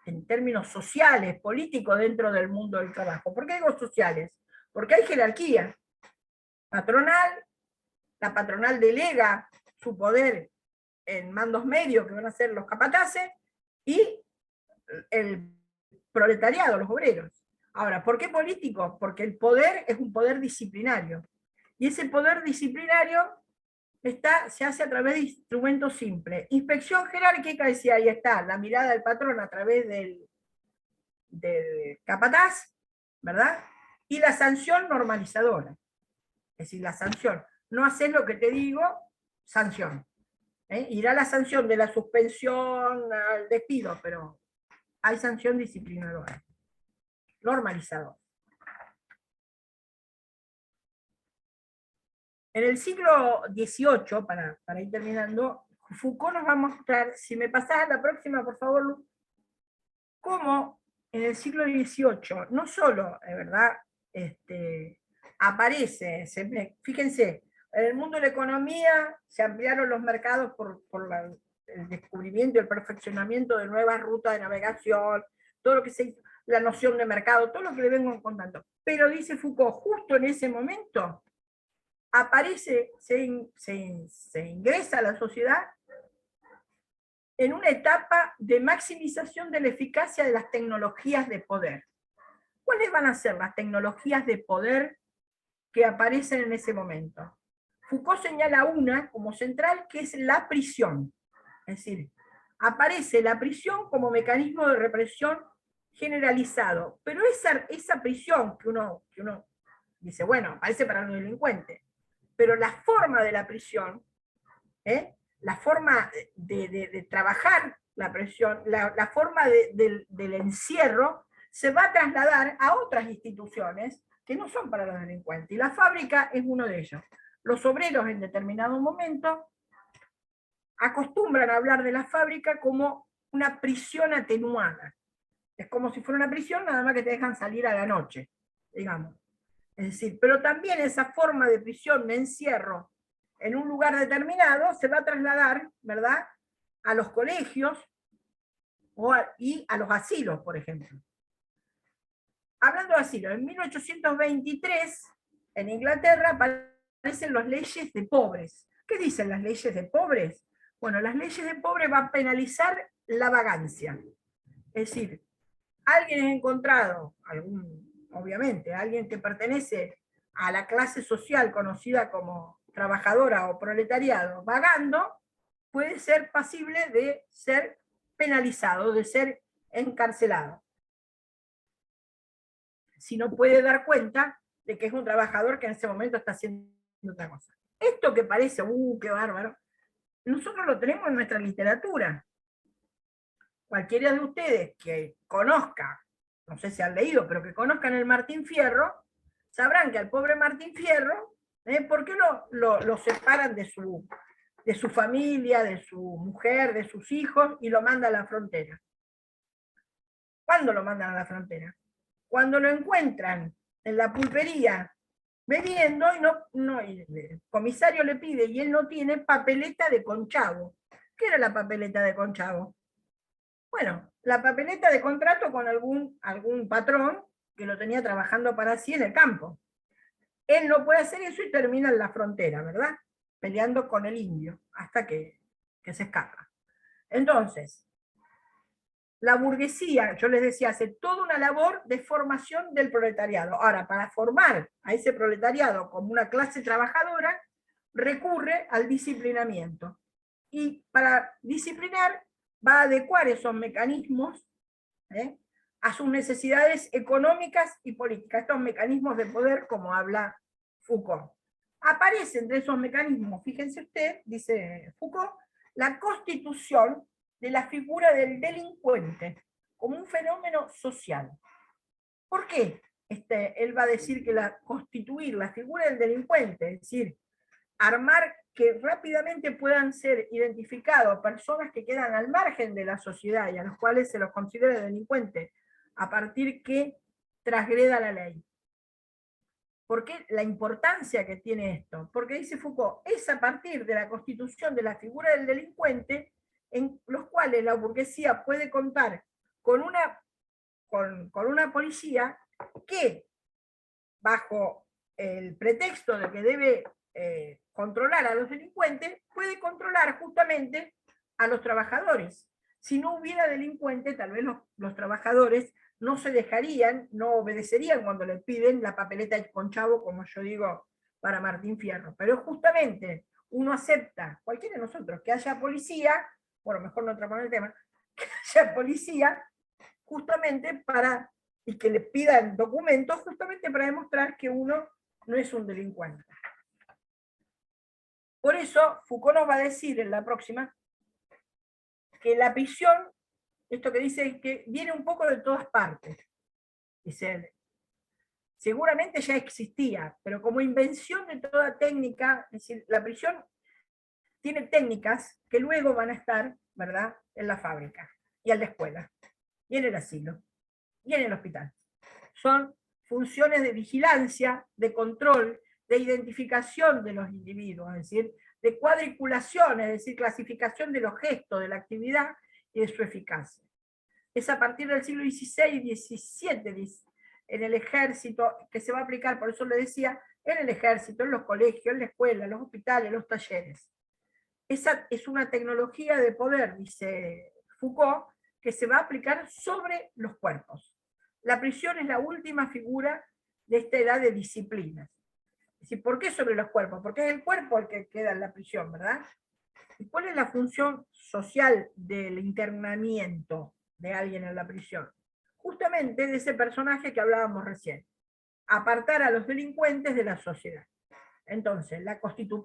en términos sociales, políticos dentro del mundo del trabajo. ¿Por qué digo sociales? Porque hay jerarquía patronal, la patronal delega su poder en mandos medios, que van a ser los capataces, y el proletariado, los obreros. Ahora, ¿por qué político? Porque el poder es un poder disciplinario. Y ese poder disciplinario se hace a través de instrumentos simples. Inspección jerárquica, decía, ahí está, la mirada del patrón a través del capataz, ¿verdad? Y la sanción normalizadora. Es decir, la sanción. No haces lo que te digo, sanción. Irá la sanción de la suspensión al despido, pero hay sanción disciplinadora. Normalizadora. En el siglo XVIII, para ir terminando, Foucault nos va a mostrar, si me pasás a la próxima, por favor, Lu, cómo en el siglo XVIII, no solo, ¿verdad?, aparece, fíjense, en el mundo de la economía se ampliaron los mercados por el descubrimiento y el perfeccionamiento de nuevas rutas de navegación, todo lo que se hizo, la noción de mercado, todo lo que le vengo contando. Pero dice Foucault, justo en ese momento, aparece, se ingresa a la sociedad en una etapa de maximización de la eficacia de las tecnologías de poder. ¿Cuáles van a ser las tecnologías de poder que aparecen en ese momento? Foucault señala una como central, que es la prisión. Es decir, aparece la prisión como mecanismo de represión generalizado. Pero esa prisión que uno dice, bueno, aparece para los delincuentes, pero la forma de la prisión, la forma de trabajar la presión, la forma del encierro, se va a trasladar a otras instituciones que no son para los delincuentes. Y la fábrica es uno de ellos. Los obreros en determinado momento acostumbran a hablar de la fábrica como una prisión atenuada. Es como si fuera una prisión, nada más que te dejan salir a la noche, digamos. Es decir, pero también esa forma de prisión, de encierro, en un lugar determinado, se va a trasladar, ¿verdad?, a los colegios y a los asilos, por ejemplo. Hablando de asilos, en 1823, en Inglaterra, aparecen las leyes de pobres. ¿Qué dicen las leyes de pobres? Bueno, las leyes de pobres van a penalizar la vagancia. Es decir, alguien es encontrado, obviamente, alguien que pertenece a la clase social conocida como trabajadora o proletariado, vagando, puede ser pasible de ser penalizado, de ser encarcelado. Si no puede dar cuenta de que es un trabajador que en ese momento está haciendo otra cosa. Esto que parece, qué bárbaro, nosotros lo tenemos en nuestra literatura. Cualquiera de ustedes que conozca, no sé si han leído, pero que conozcan el Martín Fierro, sabrán que al pobre Martín Fierro, ¿por qué lo separan de su familia, de su mujer, de sus hijos, y lo mandan a la frontera? ¿Cuándo lo mandan a la frontera? Cuando lo encuentran en la pulpería bebiendo, y el comisario le pide, y él no tiene papeleta de conchavo. ¿Qué era la papeleta de conchavo? Bueno, la papeleta de contrato con algún patrón que lo tenía trabajando para sí en el campo. Él no puede hacer eso y termina en la frontera, ¿verdad? Peleando con el indio, hasta que se escapa. Entonces, la burguesía, yo les decía, hace toda una labor de formación del proletariado. Ahora, para formar a ese proletariado como una clase trabajadora, recurre al disciplinamiento. Y para disciplinar, va a adecuar esos mecanismos a sus necesidades económicas y políticas, estos mecanismos de poder, como habla Foucault. Aparecen de esos mecanismos, fíjense usted, dice Foucault, la constitución de la figura del delincuente como un fenómeno social. ¿Por qué? Él va a decir que constituir la figura del delincuente, es decir, armar que rápidamente puedan ser identificados personas que quedan al margen de la sociedad y a los cuales se los considera delincuentes a partir que transgreda la ley. ¿Por qué la importancia que tiene esto? Porque dice Foucault, es a partir de la constitución de la figura del delincuente en los cuales la burguesía puede contar con una policía que, bajo el pretexto de que debe controlar a los delincuentes, puede controlar justamente a los trabajadores. Si no hubiera delincuentes, tal vez los trabajadores no se dejarían, no obedecerían cuando le piden la papeleta de conchavo, como yo digo, para Martín Fierro. Pero justamente uno acepta, cualquiera de nosotros, que haya policía, bueno, mejor no entramos en el tema, que haya policía, justamente y que le pidan documentos, justamente para demostrar que uno no es un delincuente. Por eso, Foucault nos va a decir en la próxima, que la prisión, esto que dice es que viene un poco de todas partes. Dice él, seguramente ya existía, pero como invención de toda técnica, es decir, la prisión tiene técnicas que luego van a estar, ¿verdad?, en la fábrica, y en la escuela, y en el asilo, y en el hospital. Son funciones de vigilancia, de control, de identificación de los individuos, es decir, de cuadriculación, es decir, clasificación de los gestos, de la actividad y de su eficacia. Es a partir del siglo XVI y XVII en el ejército que se va a aplicar, por eso le decía, en el ejército, en los colegios, en la escuela, en los hospitales, en los talleres. Esa es una tecnología de poder, dice Foucault, que se va a aplicar sobre los cuerpos. La prisión es la última figura de esta edad de disciplinas. Es decir, ¿por qué sobre los cuerpos? Porque es el cuerpo el que queda en la prisión, ¿verdad? ¿Y cuál es la función social del internamiento de alguien en la prisión? Justamente de ese personaje que hablábamos recién, apartar a los delincuentes de la sociedad. Entonces,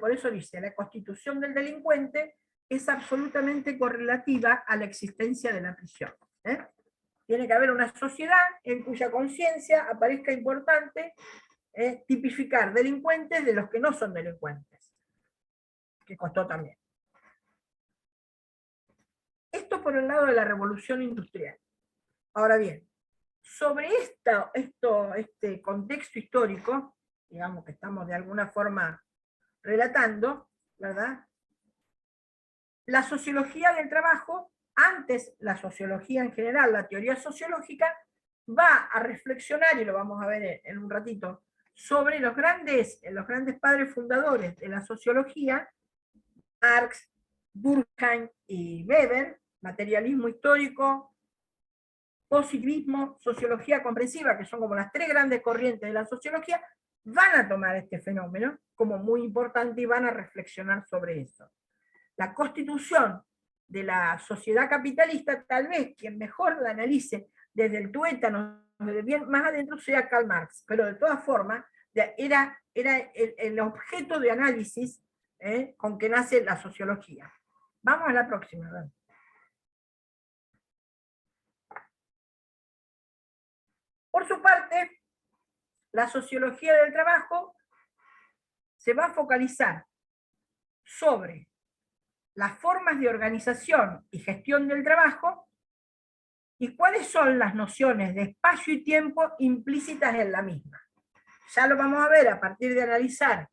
por eso dice, la constitución del delincuente es absolutamente correlativa a la existencia de la prisión. Tiene que haber una sociedad en cuya conciencia aparezca importante tipificar delincuentes de los que no son delincuentes, que costó también. Esto por el lado de la revolución industrial. Ahora bien, sobre este contexto histórico, digamos que estamos de alguna forma relatando, ¿verdad? La sociología del trabajo, antes la sociología en general, la teoría sociológica, va a reflexionar, y lo vamos a ver en un ratito, sobre los grandes padres fundadores de la sociología, Marx, Durkheim y Weber, materialismo histórico, positivismo, sociología comprensiva, que son como las tres grandes corrientes de la sociología, van a tomar este fenómeno como muy importante y van a reflexionar sobre eso. La constitución de la sociedad capitalista, tal vez quien mejor la analice desde el tuétano, desde bien más adentro, sea Karl Marx, pero de todas formas era el objeto de análisis con que nace la sociología. Vamos a la próxima. ¿Verdad? Por su parte, la sociología del trabajo se va a focalizar sobre las formas de organización y gestión del trabajo y cuáles son las nociones de espacio y tiempo implícitas en la misma. Ya lo vamos a ver a partir de analizar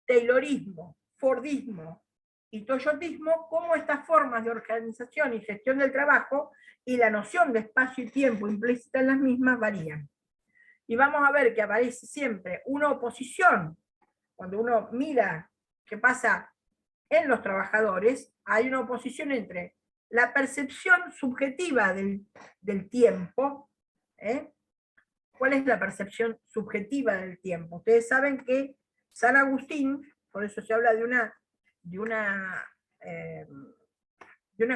Taylorismo, Fordismo y Toyotismo, cómo estas formas de organización y gestión del trabajo y la noción de espacio y tiempo implícita en las mismas varían. Y vamos a ver que aparece siempre una oposición, cuando uno mira qué pasa en los trabajadores, hay una oposición entre la percepción subjetiva del tiempo. ¿Cuál es la percepción subjetiva del tiempo? Ustedes saben que San Agustín, por eso se habla de una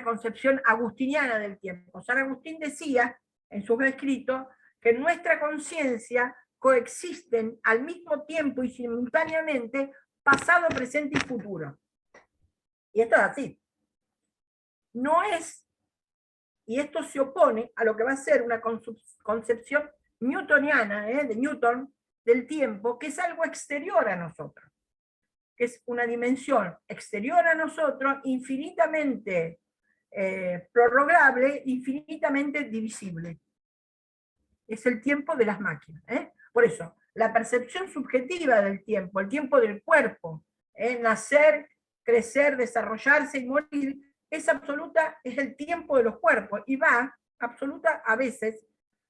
concepción agustiniana del tiempo. San Agustín decía en sus escritos que en nuestra conciencia coexisten al mismo tiempo y simultáneamente pasado, presente y futuro. Y esto es así. No es, y esto se opone a lo que va a ser una concepción newtoniana, de Newton, del tiempo, que es algo exterior a nosotros, que es una dimensión exterior a nosotros, infinitamente prorrogable, infinitamente divisible. Es el tiempo de las máquinas. Por eso, la percepción subjetiva del tiempo, el tiempo del cuerpo, nacer, crecer, desarrollarse y morir, es absoluta, es el tiempo de los cuerpos, y va absoluta, a veces,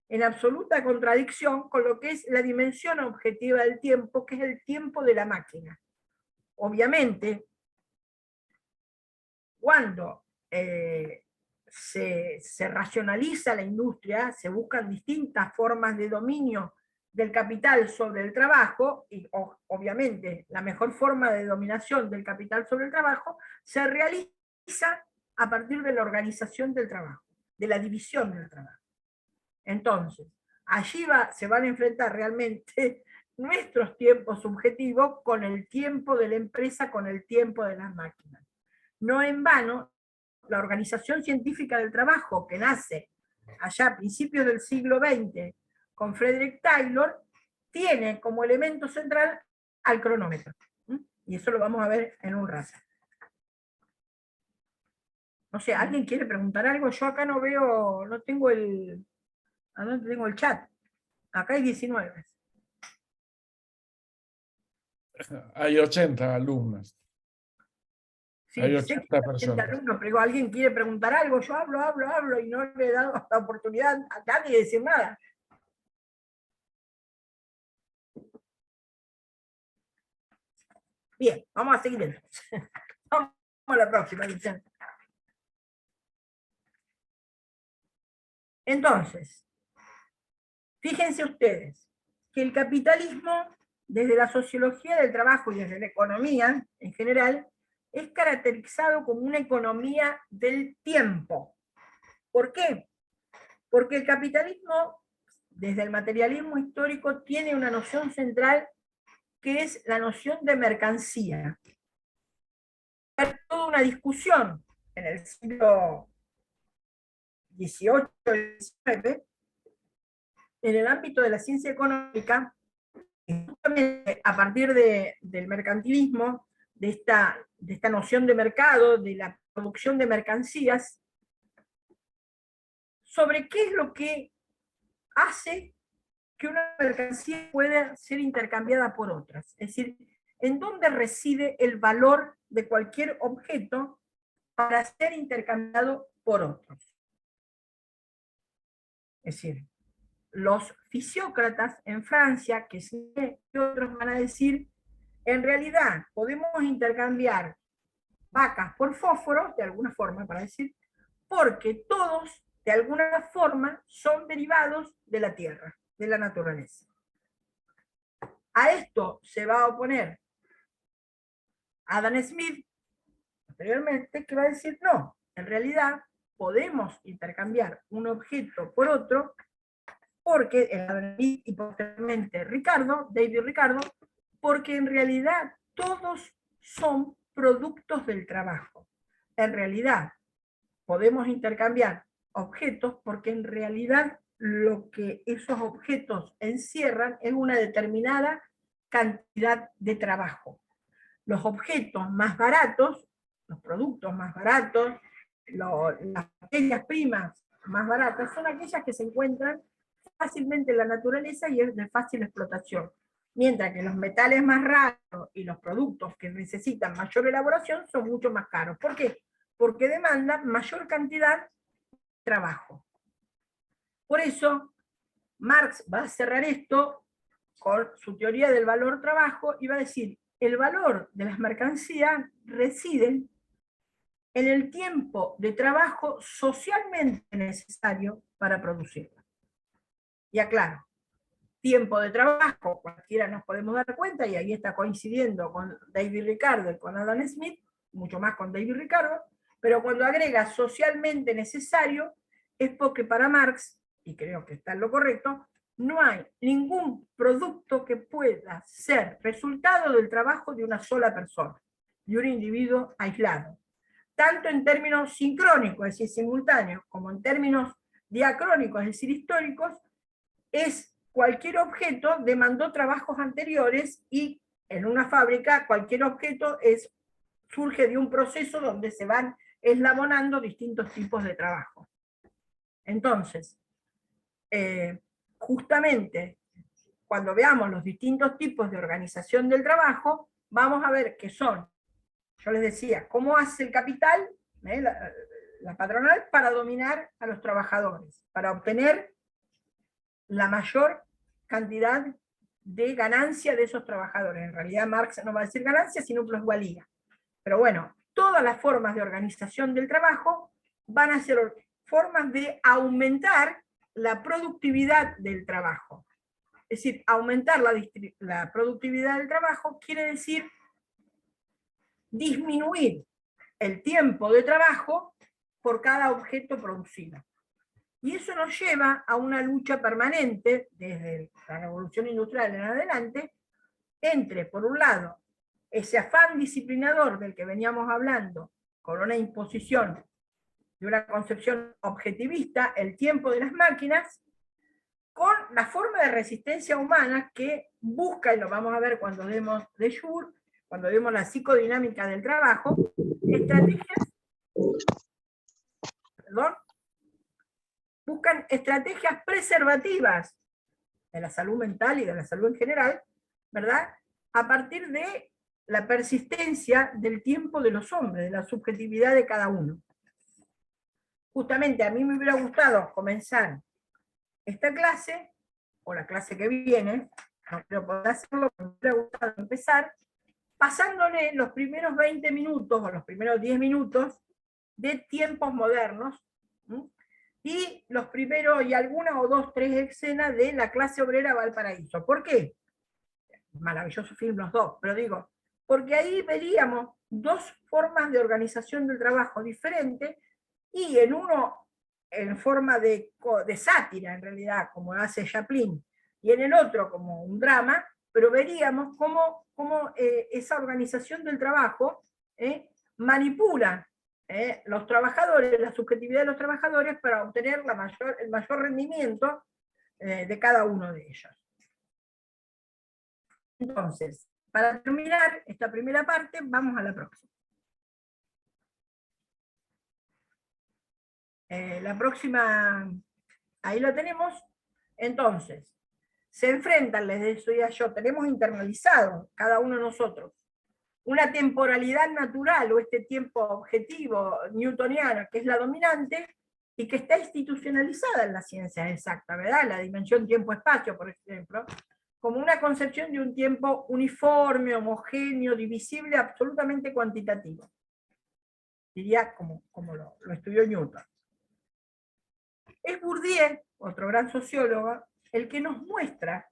en absoluta contradicción con lo que es la dimensión objetiva del tiempo, que es el tiempo de la máquina. Obviamente, cuando se racionaliza la industria, se buscan distintas formas de dominio del capital sobre el trabajo, y obviamente la mejor forma de dominación del capital sobre el trabajo se realiza a partir de la organización del trabajo, de la división del trabajo. Entonces, allí se van a enfrentar realmente nuestros tiempos subjetivos con el tiempo de la empresa, con el tiempo de las máquinas. No en vano, la Organización Científica del Trabajo, que nace allá a principios del siglo XX con Frederick Taylor, tiene como elemento central al cronómetro. Y eso lo vamos a ver en un rato. No sé, ¿alguien quiere preguntar algo? Yo acá no veo, no tengo el chat. Acá hay 19. Hay 80 alumnos. Sí, Hay sé 80 que hay personas. alumnos, pero ¿alguien quiere preguntar algo? Yo hablo y no le he dado la oportunidad a nadie de decir nada. Bien, vamos a seguir entonces. Vamos a la próxima, Luciana. Entonces, fíjense ustedes que el capitalismo, desde la sociología del trabajo y desde la economía en general, es caracterizado como una economía del tiempo. ¿Por qué? Porque el capitalismo, desde el materialismo histórico, tiene una noción central que es la noción de mercancía. Hay toda una discusión en el siglo XVIII y XIX en el ámbito de la ciencia económica, justamente a partir del mercantilismo, de esta noción de mercado, de la producción de mercancías, sobre qué es lo que hace que una mercancía pueda ser intercambiada por otras. Es decir, ¿en dónde reside el valor de cualquier objeto para ser intercambiado por otros. Es decir, los fisiócratas en Francia, que otros van a decir, en realidad podemos intercambiar vacas por fósforos, de alguna forma, para decir, porque todos, de alguna forma, son derivados de la tierra, de la naturaleza. A esto se va a oponer Adam Smith, posteriormente, que va a decir, no, en realidad podemos intercambiar un objeto por otro, porque Adam Smith y posteriormente David Ricardo, porque en realidad todos son productos del trabajo. En realidad podemos intercambiar objetos porque en realidad lo que esos objetos encierran es una determinada cantidad de trabajo. Los objetos más baratos, los productos más baratos, las materias primas más baratas, son aquellas que se encuentran fácilmente en la naturaleza y es de fácil explotación. Mientras que los metales más raros y los productos que necesitan mayor elaboración son mucho más caros. ¿Por qué? Porque demandan mayor cantidad de trabajo. Por eso, Marx va a cerrar esto con su teoría del valor trabajo y va a decir, el valor de las mercancías reside en el tiempo de trabajo socialmente necesario para producirla. Y aclaro, tiempo de trabajo, cualquiera nos podemos dar cuenta, y ahí está coincidiendo con David Ricardo y con Adam Smith, mucho más con David Ricardo, pero cuando agrega socialmente necesario, es porque para Marx, y creo que está en lo correcto, no hay ningún producto que pueda ser resultado del trabajo de una sola persona, de un individuo aislado, tanto en términos sincrónicos, es decir, simultáneos, como en términos diacrónicos, es decir, históricos, es cualquier objeto demandó trabajos anteriores y en una fábrica cualquier objeto surge de un proceso donde se van eslabonando distintos tipos de trabajo. Entonces, justamente cuando veamos los distintos tipos de organización del trabajo, vamos a ver que son, yo les decía, cómo hace el capital, la patronal, para dominar a los trabajadores, para obtener la mayor cantidad de ganancia de esos trabajadores. En realidad Marx no va a decir ganancia, sino plusvalía. Pero bueno, todas las formas de organización del trabajo van a ser formas de aumentar la productividad del trabajo. Es decir, aumentar la productividad del trabajo quiere decir disminuir el tiempo de trabajo por cada objeto producido. Y eso nos lleva a una lucha permanente, desde la Revolución Industrial en adelante, entre, por un lado, ese afán disciplinador del que veníamos hablando, con una imposición de una concepción objetivista, el tiempo de las máquinas, con la forma de resistencia humana que busca, y lo vamos a ver cuando vemos de Schur, cuando vemos la psicodinámica del trabajo, buscan estrategias preservativas de la salud mental y de la salud en general, ¿verdad? A partir de la persistencia del tiempo de los hombres, de la subjetividad de cada uno. Justamente a mí me hubiera gustado comenzar esta clase, o la clase que viene, no creo poder hacerlo, pero me hubiera gustado empezar, pasándole los primeros 20 minutos, o los primeros 10 minutos, de tiempos modernos, y los primeros, y alguna o dos, tres escenas de La clase obrera Valparaíso. ¿Por qué? Maravilloso film los dos, pero digo, porque ahí veríamos dos formas de organización del trabajo diferentes, y en uno en forma de sátira, en realidad, como hace Chaplin, y en el otro como un drama, pero veríamos cómo esa organización del trabajo manipula los trabajadores, la subjetividad de los trabajadores para obtener el mayor rendimiento de cada uno de ellos. Entonces, para terminar esta primera parte, vamos a la próxima. La próxima, ahí lo tenemos. Entonces, se enfrentan, les decía yo, tenemos internalizado cada uno de nosotros una temporalidad natural o este tiempo objetivo newtoniano, que es la dominante, y que está institucionalizada en las ciencias exactas, ¿verdad? La dimensión tiempo-espacio, por ejemplo, como una concepción de un tiempo uniforme, homogéneo, divisible, absolutamente cuantitativo. Diría como lo estudió Newton. Es Bourdieu, otro gran sociólogo, el que nos muestra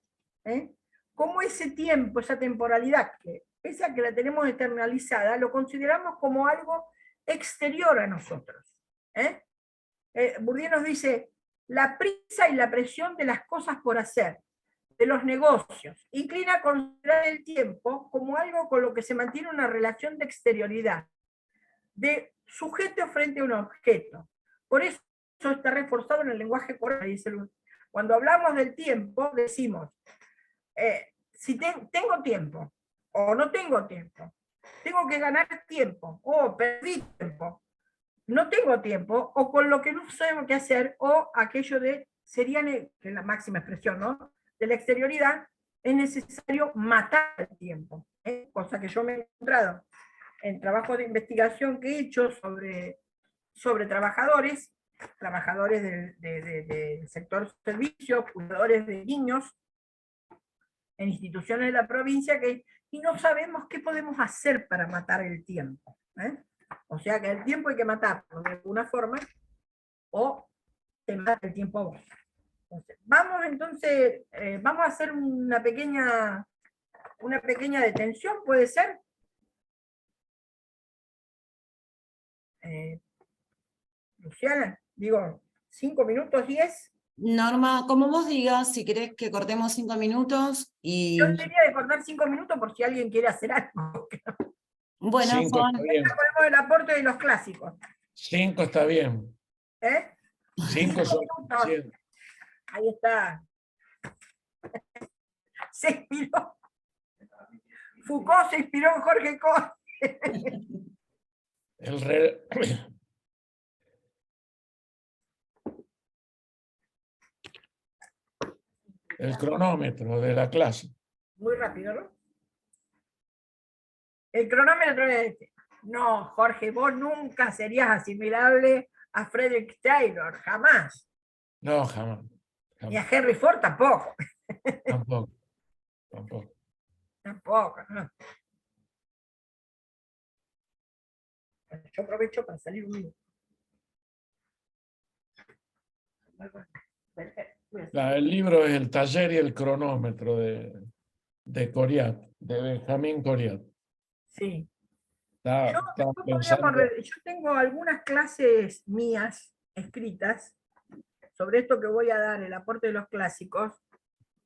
cómo ese tiempo, esa temporalidad, que pese a que la tenemos externalizada, lo consideramos como algo exterior a nosotros. Bourdieu nos dice, la prisa y la presión de las cosas por hacer, de los negocios, inclina a considerar el tiempo como algo con lo que se mantiene una relación de exterioridad, de sujeto frente a un objeto. Por eso está reforzado en el lenguaje corporal. Cuando hablamos del tiempo, decimos, si tengo tiempo o no tengo tiempo, tengo que ganar tiempo, o perdí tiempo, no tengo tiempo, o con lo que no sabemos qué hacer, o aquello de, que es la máxima expresión, ¿no?, de la exterioridad, es necesario matar el tiempo, cosa que yo me he encontrado en trabajos de investigación que he hecho sobre trabajadores del sector servicios, cuidadores de niños, en instituciones de la provincia, y no sabemos qué podemos hacer para matar el tiempo. O sea que el tiempo hay que matarlo de alguna forma, o te mata el tiempo a vos. Entonces, vamos a hacer una pequeña detención, ¿puede ser? Luciana, digo, 5 minutos, 10. Norma, como vos digas, si querés que cortemos 5 minutos y... Yo tenía de cortar 5 minutos por si alguien quiere hacer algo. Bueno, 5 Juan, está bien. Ponemos el aporte de los clásicos. 5 está bien. 5 son minutos. suficientes. Ahí está. Se inspiró. Foucault se inspiró en Jorge Coll. El cronómetro de la clase. Muy rápido, ¿no? El cronómetro es este. No, Jorge, vos nunca serías asimilable a Frederick Taylor, jamás. No, jamás. Ni a Henry Ford tampoco. Tampoco. Tampoco, no. Yo aprovecho para salir un minuto. El libro es El taller y el cronómetro de Coriat, de Benjamín Coriat. Sí. Yo tengo algunas clases mías escritas sobre esto que voy a dar, el aporte de los clásicos.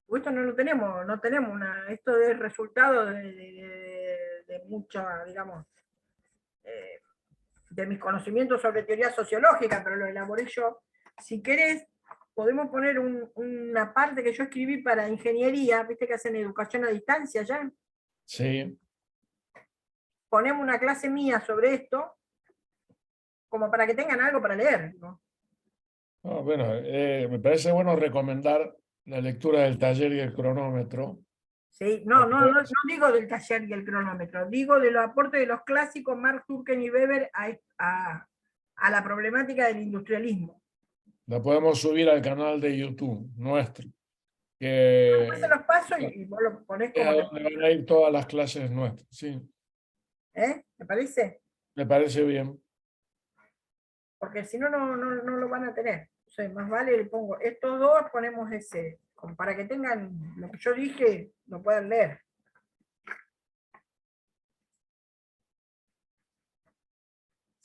Esto no lo tenemos, esto es resultado de mucha, digamos, de mis conocimientos sobre teoría sociológica, pero lo elaboré yo. Si querés, podemos poner una parte que yo escribí para ingeniería, viste que hacen educación a distancia ya. Sí. Ponemos una clase mía sobre esto, como para que tengan algo para leer, ¿no? Bueno, me parece bueno recomendar la lectura del taller y el cronómetro. Sí, no digo del taller y el cronómetro, digo de los aportes de los clásicos Marx, Durkheim y Weber a la problemática del industrialismo. La podemos subir al canal de YouTube nuestro. Después se los paso y vos lo ponés como... donde van a ir todas las clases nuestras, sí. ¿Te parece? Me parece bien. Porque si no, no lo van a tener. O sea, más vale le pongo estos dos, ponemos ese, como para que tengan lo que yo dije, lo puedan leer.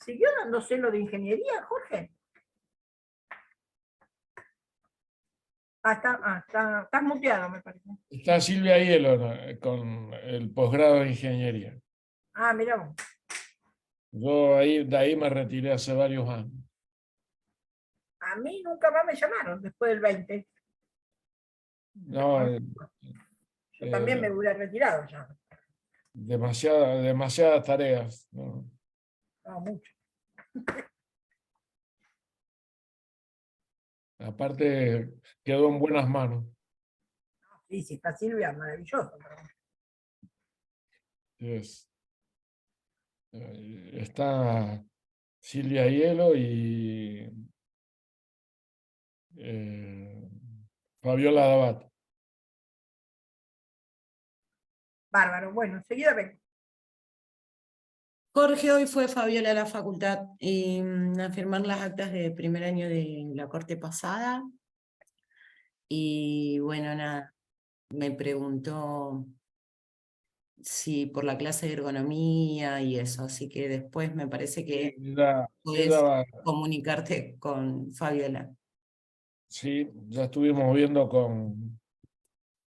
¿Siguió dándose lo de ingeniería, Jorge? Estás muteado, me parece. Está Silvia Hielo con el posgrado de ingeniería. Mirá vos. Yo de ahí me retiré hace varios años. A mí nunca más me llamaron después del 20. No, yo también me hubiera retirado ya. demasiadas tareas. No, mucho. Aparte, quedó en buenas manos. Sí, está Silvia, maravilloso. Yes. está Silvia Hielo y Fabiola Dabat. Bárbaro, bueno, enseguida vengo. Jorge, hoy fue Fabiola a la facultad a firmar las actas de primer año de la corte pasada. Y bueno, nada, me preguntó si por la clase de ergonomía y eso, así que después me parece que Ella puedes va, comunicarte con Fabiola. sí, ya estuvimos viendo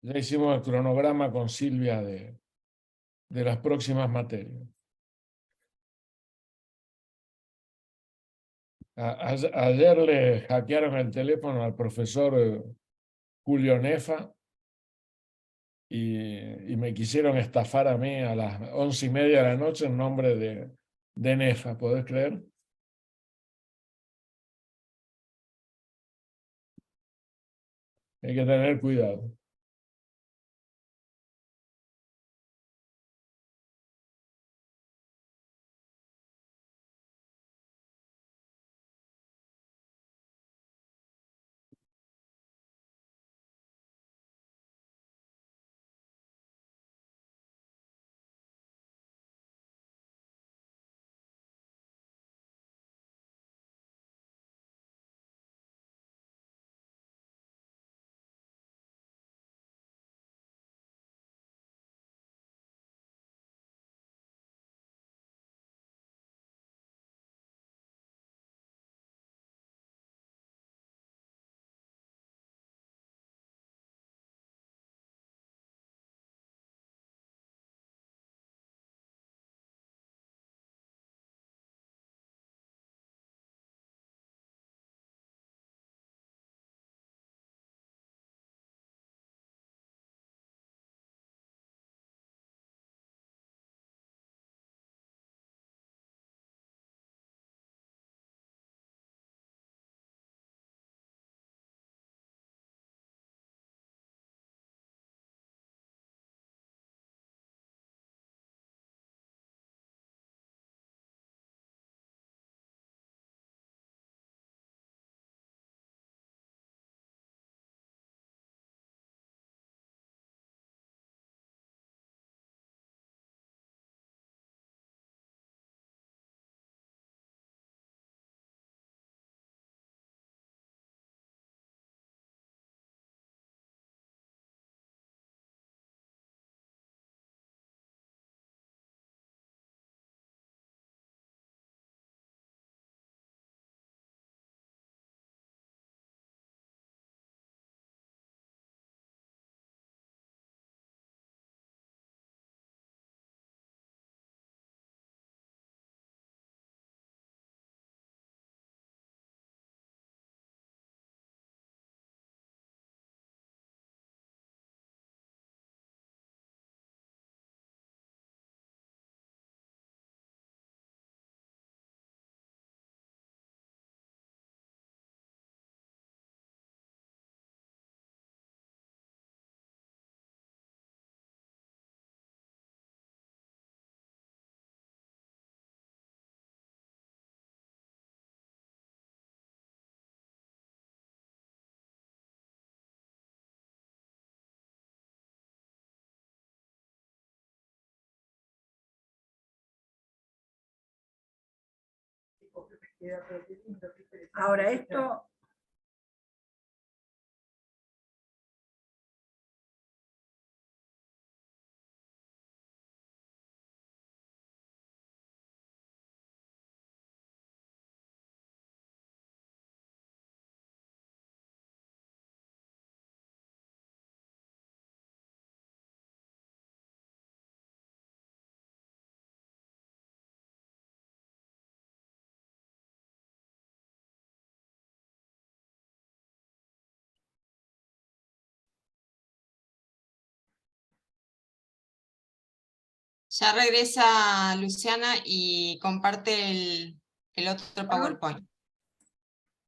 ya hicimos el cronograma con Silvia de las próximas materias. Ayer le hackearon el teléfono al profesor Julio Nefa y me quisieron estafar a mí a las 11:30 de la noche en nombre de Nefa, ¿podés creer? Hay que tener cuidado. Ahora esto... Ya regresa Luciana y comparte el otro PowerPoint.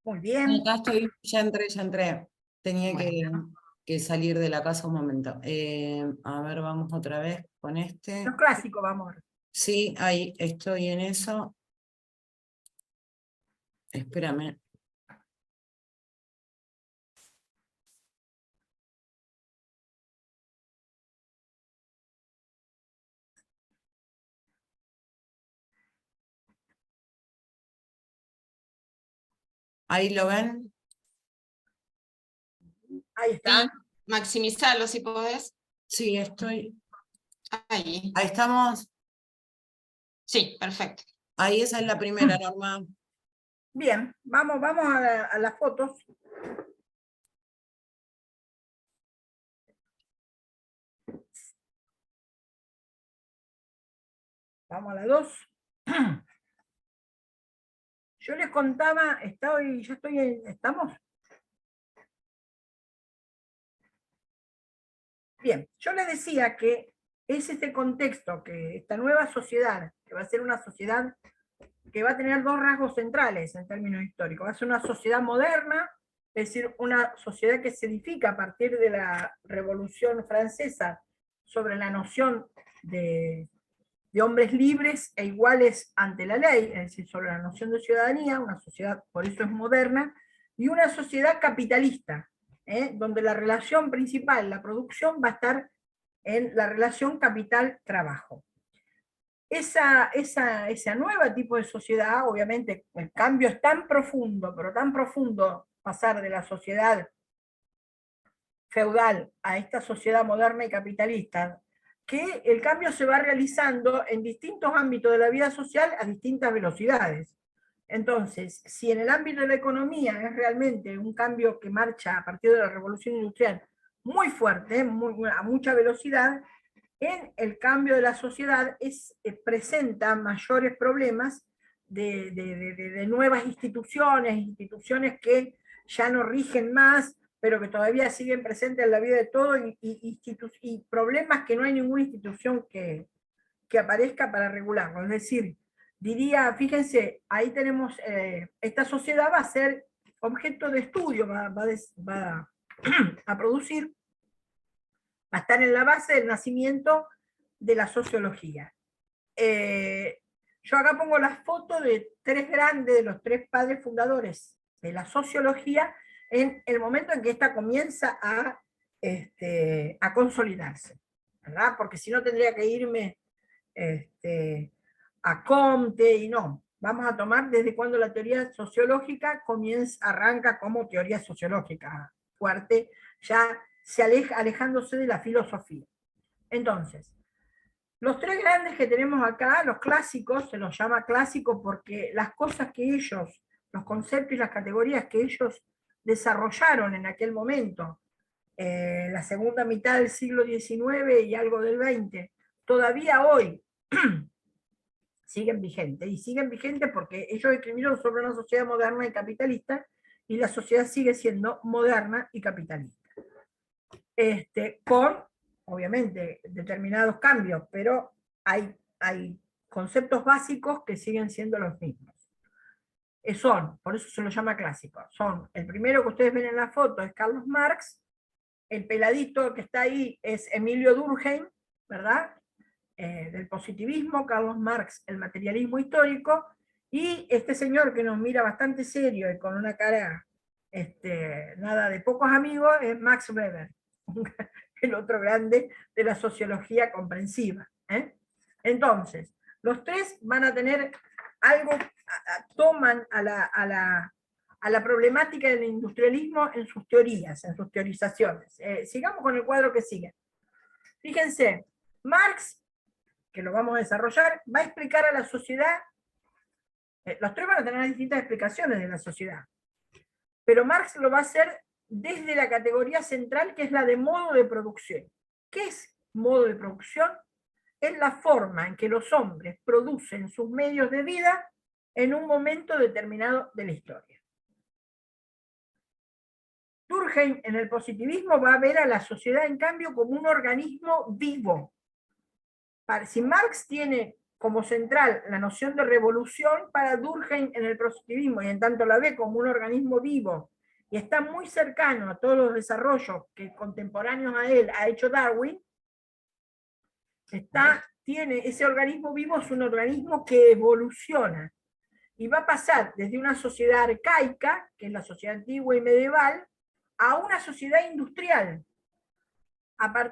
Muy bien. Acá estoy, ya entré. Tenía Bueno. que salir de la casa un momento. A ver, vamos otra vez con este. Los clásicos, vamos. Sí, ahí estoy en eso. Espérame. ¿Ahí lo ven? Ahí está. Sí, maximizarlo si podés. Sí, estoy. Ahí. Ahí estamos. Sí, perfecto. Ahí esa es la primera, Norma. Bien, vamos a las fotos. Vamos a la 2. Yo les contaba, ¿estamos? Bien, yo les decía que es este contexto, que esta nueva sociedad, que va a ser una sociedad que va a tener dos rasgos centrales en términos históricos. Va a ser una sociedad moderna, es decir, una sociedad que se edifica a partir de la Revolución Francesa sobre la noción de hombres libres e iguales ante la ley, es decir, sobre la noción de ciudadanía, una sociedad, por eso es moderna, y una sociedad capitalista, donde la relación principal, la producción, va a estar en la relación capital-trabajo. Esa nueva tipo de sociedad, obviamente, el cambio es tan profundo, pero tan profundo, pasar de la sociedad feudal a esta sociedad moderna y capitalista, que el cambio se va realizando en distintos ámbitos de la vida social a distintas velocidades. Entonces, si en el ámbito de la economía es realmente un cambio que marcha a partir de la revolución industrial muy fuerte, a mucha velocidad, en el cambio de la sociedad presenta mayores problemas de nuevas instituciones que ya no rigen más, pero que todavía siguen presentes en la vida de todos, y problemas que no hay ninguna institución que aparezca para regularlo. Es decir, diría, fíjense, ahí tenemos, esta sociedad va a ser objeto de estudio, va a producir, va a estar en la base del nacimiento de la sociología. Yo acá pongo las fotos de tres grandes, de los tres padres fundadores de la sociología, en el momento en que esta comienza a consolidarse, ¿verdad? Porque si no tendría que irme a Comte, y no. Vamos a tomar desde cuando la teoría sociológica arranca como teoría sociológica fuerte, ya se alejándose de la filosofía. Entonces, los tres grandes que tenemos acá, los clásicos, se los llama clásicos porque las cosas que ellos, los conceptos y las categorías que ellos desarrollaron en aquel momento, la segunda mitad del siglo XIX y algo del XX, todavía hoy siguen vigentes. Y siguen vigentes porque ellos escribieron sobre una sociedad moderna y capitalista, y la sociedad sigue siendo moderna y capitalista. Con, obviamente, determinados cambios, pero hay conceptos básicos que siguen siendo los mismos. Por eso se los llama clásicos. El primero que ustedes ven en la foto es Carlos Marx, el peladito que está ahí es Emilio Durkheim, ¿verdad? Del positivismo, Carlos Marx, el materialismo histórico, y este señor que nos mira bastante serio y con una cara nada de pocos amigos, es Max Weber, el otro grande de la sociología comprensiva. Entonces, los tres van a tener algo, toman a la problemática del industrialismo en sus teorías, en sus teorizaciones. Sigamos con el cuadro que sigue. Fíjense, Marx, que lo vamos a desarrollar, va a explicar a la sociedad, los tres van a tener distintas explicaciones de la sociedad, pero Marx lo va a hacer desde la categoría central, que es la de modo de producción. ¿Qué es modo de producción? Es la forma en que los hombres producen sus medios de vida en un momento determinado de la historia. Durkheim, en el positivismo, va a ver a la sociedad, en cambio, como un organismo vivo. Si Marx tiene como central la noción de revolución, para Durkheim en el positivismo, y en tanto la ve como un organismo vivo, y está muy cercano a todos los desarrollos que contemporáneos a él ha hecho Darwin, ese organismo vivo es un organismo que evoluciona y va a pasar desde una sociedad arcaica, que es la sociedad antigua y medieval, a una sociedad industrial.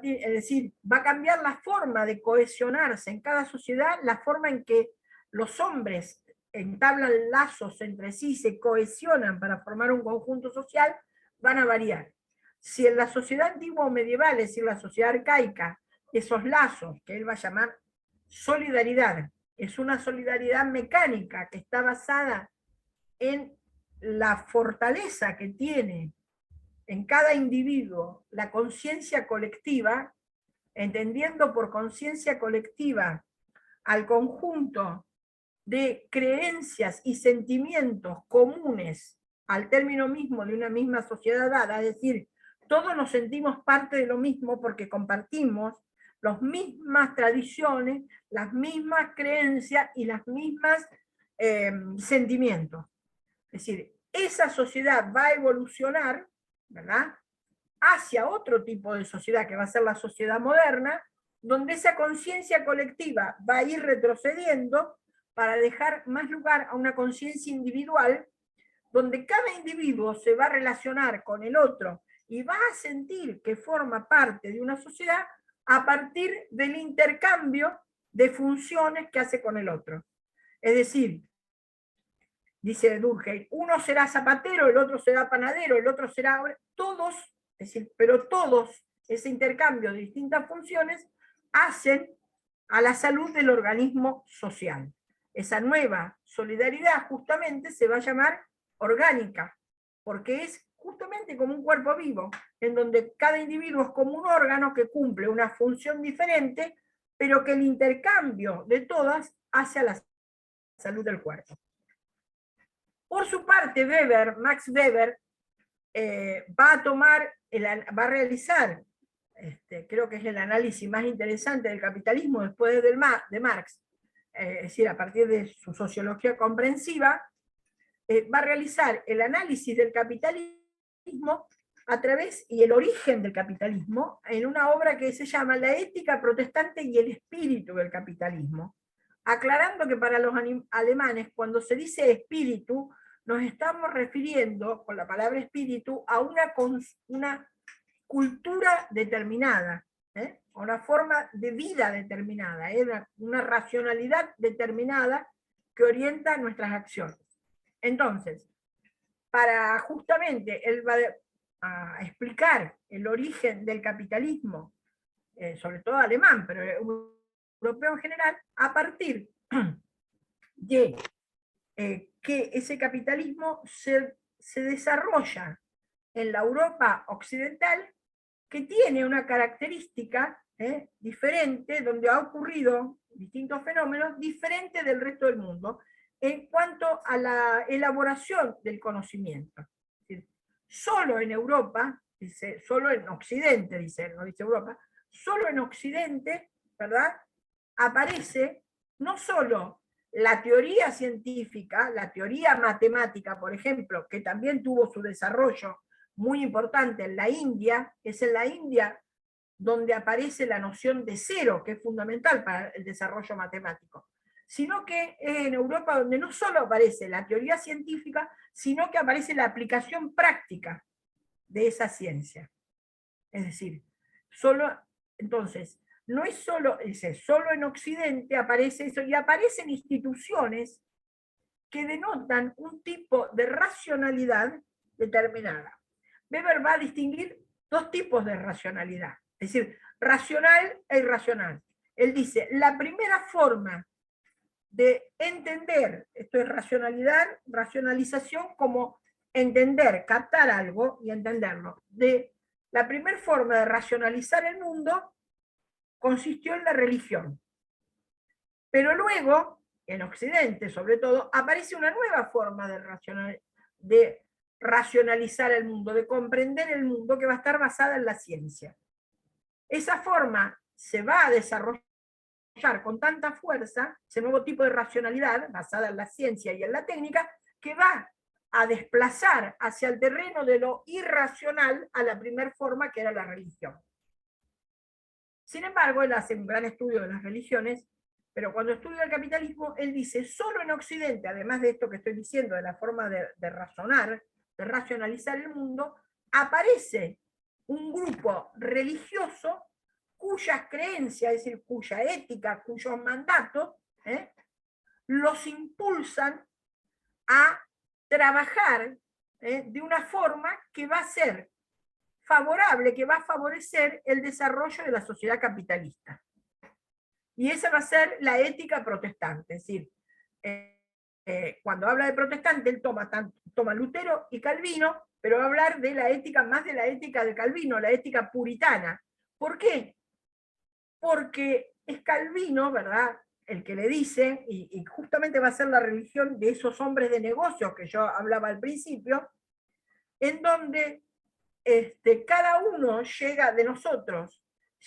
Es decir, va a cambiar la forma de cohesionarse en cada sociedad, la forma en que los hombres entablan lazos entre sí, se cohesionan para formar un conjunto social, van a variar. Si en la sociedad antigua o medieval, es decir, la sociedad arcaica, esos lazos, que él va a llamar solidaridad, es una solidaridad mecánica que está basada en la fortaleza que tiene en cada individuo la conciencia colectiva, entendiendo por conciencia colectiva al conjunto de creencias y sentimientos comunes al término mismo de una misma sociedad dada, es decir, todos nos sentimos parte de lo mismo porque compartimos las mismas tradiciones, las mismas creencias y las mismas sentimientos. Es decir, esa sociedad va a evolucionar, ¿verdad?, hacia otro tipo de sociedad que va a ser la sociedad moderna, donde esa conciencia colectiva va a ir retrocediendo para dejar más lugar a una conciencia individual, donde cada individuo se va a relacionar con el otro y va a sentir que forma parte de una sociedad a partir del intercambio de funciones que hace con el otro. Es decir, dice Durkheim, uno será zapatero, el otro será panadero, el otro será... Todos, es decir, pero todos, ese intercambio de distintas funciones, hacen a la salud del organismo social. Esa nueva solidaridad justamente se va a llamar orgánica, porque es justamente como un cuerpo vivo, en donde cada individuo es como un órgano que cumple una función diferente, pero que el intercambio de todas hace a la salud del cuerpo. Por su parte, Max Weber, va a realizar, creo que es el análisis más interesante del capitalismo después de Marx, es decir, a partir de su sociología comprensiva, va a realizar el análisis del capitalismo a través, y el origen del capitalismo, en una obra que se llama La ética protestante y el espíritu del capitalismo, aclarando que para los alemanes, cuando se dice espíritu, nos estamos refiriendo, con la palabra espíritu, a una cultura determinada, a una forma de vida determinada, una racionalidad determinada que orienta nuestras acciones. Entonces, para justamente, él va a explicar el origen del capitalismo, sobre todo alemán, pero europeo en general, a partir de que ese capitalismo se desarrolla en la Europa occidental, que tiene una característica diferente, donde ha ocurrido distintos fenómenos diferentes del resto del mundo, en cuanto a la elaboración del conocimiento. Es decir, solo en Europa, dice, solo en Occidente, dice, no dice Europa, solo en Occidente, ¿verdad?, aparece no solo la teoría científica, la teoría matemática, por ejemplo, que también tuvo su desarrollo muy importante en la India, es en la India donde aparece la noción de cero, que es fundamental para el desarrollo matemático, sino que es en Europa donde no solo aparece la teoría científica, sino que aparece la aplicación práctica de esa ciencia. Es decir, entonces, no es solo en Occidente aparece eso, y aparecen instituciones que denotan un tipo de racionalidad determinada. Weber va a distinguir dos tipos de racionalidad, es decir, racional e irracional. Él dice, la primera forma de entender, esto es racionalización como entender, captar algo y entenderlo. La primera forma de racionalizar el mundo consistió en la religión. Pero luego, en Occidente sobre todo, aparece una nueva forma de racionalizar el mundo, de comprender el mundo, que va a estar basada en la ciencia. Esa forma se va a desarrollar con tanta fuerza, ese nuevo tipo de racionalidad basada en la ciencia y en la técnica, que va a desplazar hacia el terreno de lo irracional a la primera forma, que era la religión. Sin embargo, él hace un gran estudio de las religiones, pero cuando estudia el capitalismo, él dice, solo en Occidente, además de esto que estoy diciendo, de la forma de razonar, de racionalizar el mundo, aparece un grupo religioso cuyas creencias, es decir, cuya ética, cuyos mandatos, los impulsan a trabajar de una forma que va a ser favorable, que va a favorecer el desarrollo de la sociedad capitalista. Y esa va a ser la ética protestante, es decir, cuando habla de protestante, él toma Lutero y Calvino, pero va a hablar de la ética, más de la ética de Calvino, la ética puritana. ¿Por qué? Porque es Calvino, ¿verdad?, el que le dice, y justamente va a ser la religión de esos hombres de negocios que yo hablaba al principio, en donde cada uno llega de nosotros,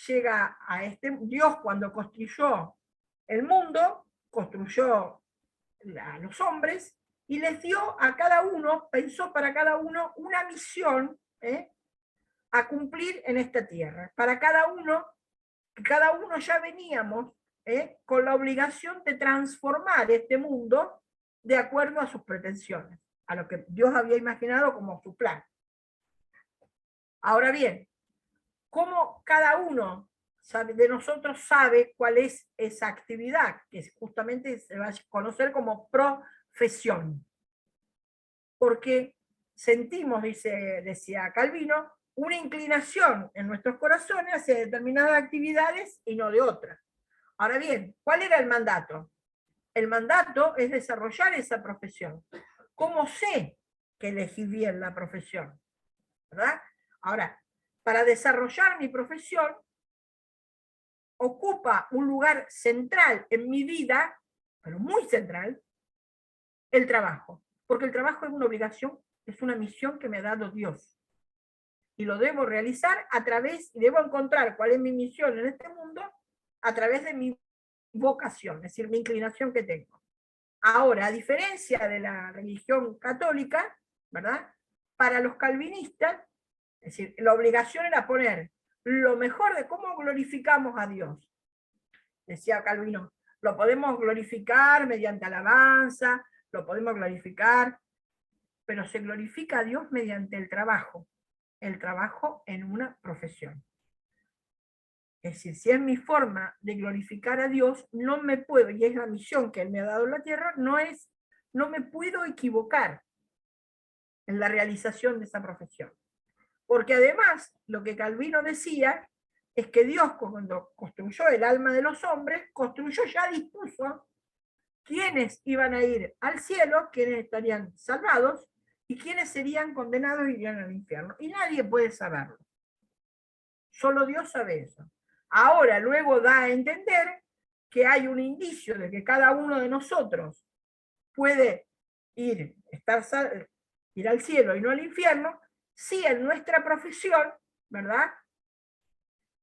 llega a Dios cuando construyó el mundo, construyó a los hombres, y les dio a cada uno, pensó para cada uno una misión a cumplir en esta tierra. Para cada uno ya veníamos con la obligación de transformar este mundo de acuerdo a sus pretensiones, a lo que Dios había imaginado como su plan. Ahora bien, ¿cómo cada uno de nosotros sabe cuál es esa actividad? Que justamente se va a conocer como profesión. Porque sentimos, decía Calvino, una inclinación en nuestros corazones hacia determinadas actividades y no de otras. Ahora bien, ¿cuál era el mandato? El mandato es desarrollar esa profesión. ¿Cómo sé que elegí bien la profesión? ¿Verdad? Ahora, para desarrollar mi profesión, ocupa un lugar central en mi vida, pero muy central, el trabajo. Porque el trabajo es una obligación, es una misión que me ha dado Dios. Y lo debo realizar y debo encontrar cuál es mi misión en este mundo a través de mi vocación, es decir, mi inclinación que tengo. Ahora, a diferencia de la religión católica, ¿verdad?, para los calvinistas, es decir, la obligación era poner lo mejor de cómo glorificamos a Dios. Decía Calvino, lo podemos glorificar mediante alabanza, lo podemos glorificar, pero se glorifica a Dios mediante el trabajo en una profesión. Es decir, si es mi forma de glorificar a Dios, no me puedo, y es la misión que Él me ha dado en la tierra, no me puedo equivocar en la realización de esa profesión. Porque además, lo que Calvino decía es que Dios, cuando construyó el alma de los hombres, dispuso quiénes iban a ir al cielo, quiénes estarían salvados, y quiénes serían condenados y irían al infierno. Y nadie puede saberlo. Solo Dios sabe eso. Ahora, luego da a entender que hay un indicio de que cada uno de nosotros puede ir al cielo y no al infierno, si en nuestra profesión, ¿verdad?,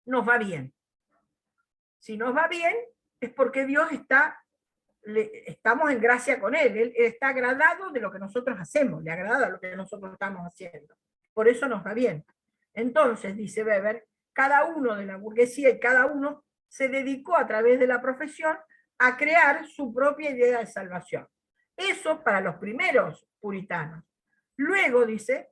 nos va bien. Si nos va bien, es porque Dios estamos en gracia con Él está agradado de lo que nosotros hacemos, le agrada lo que nosotros estamos haciendo. Por eso nos va bien. Entonces, dice Weber, cada uno de la burguesía y cada uno se dedicó a través de la profesión a crear su propia idea de salvación. Eso para los primeros puritanos. Luego, dice,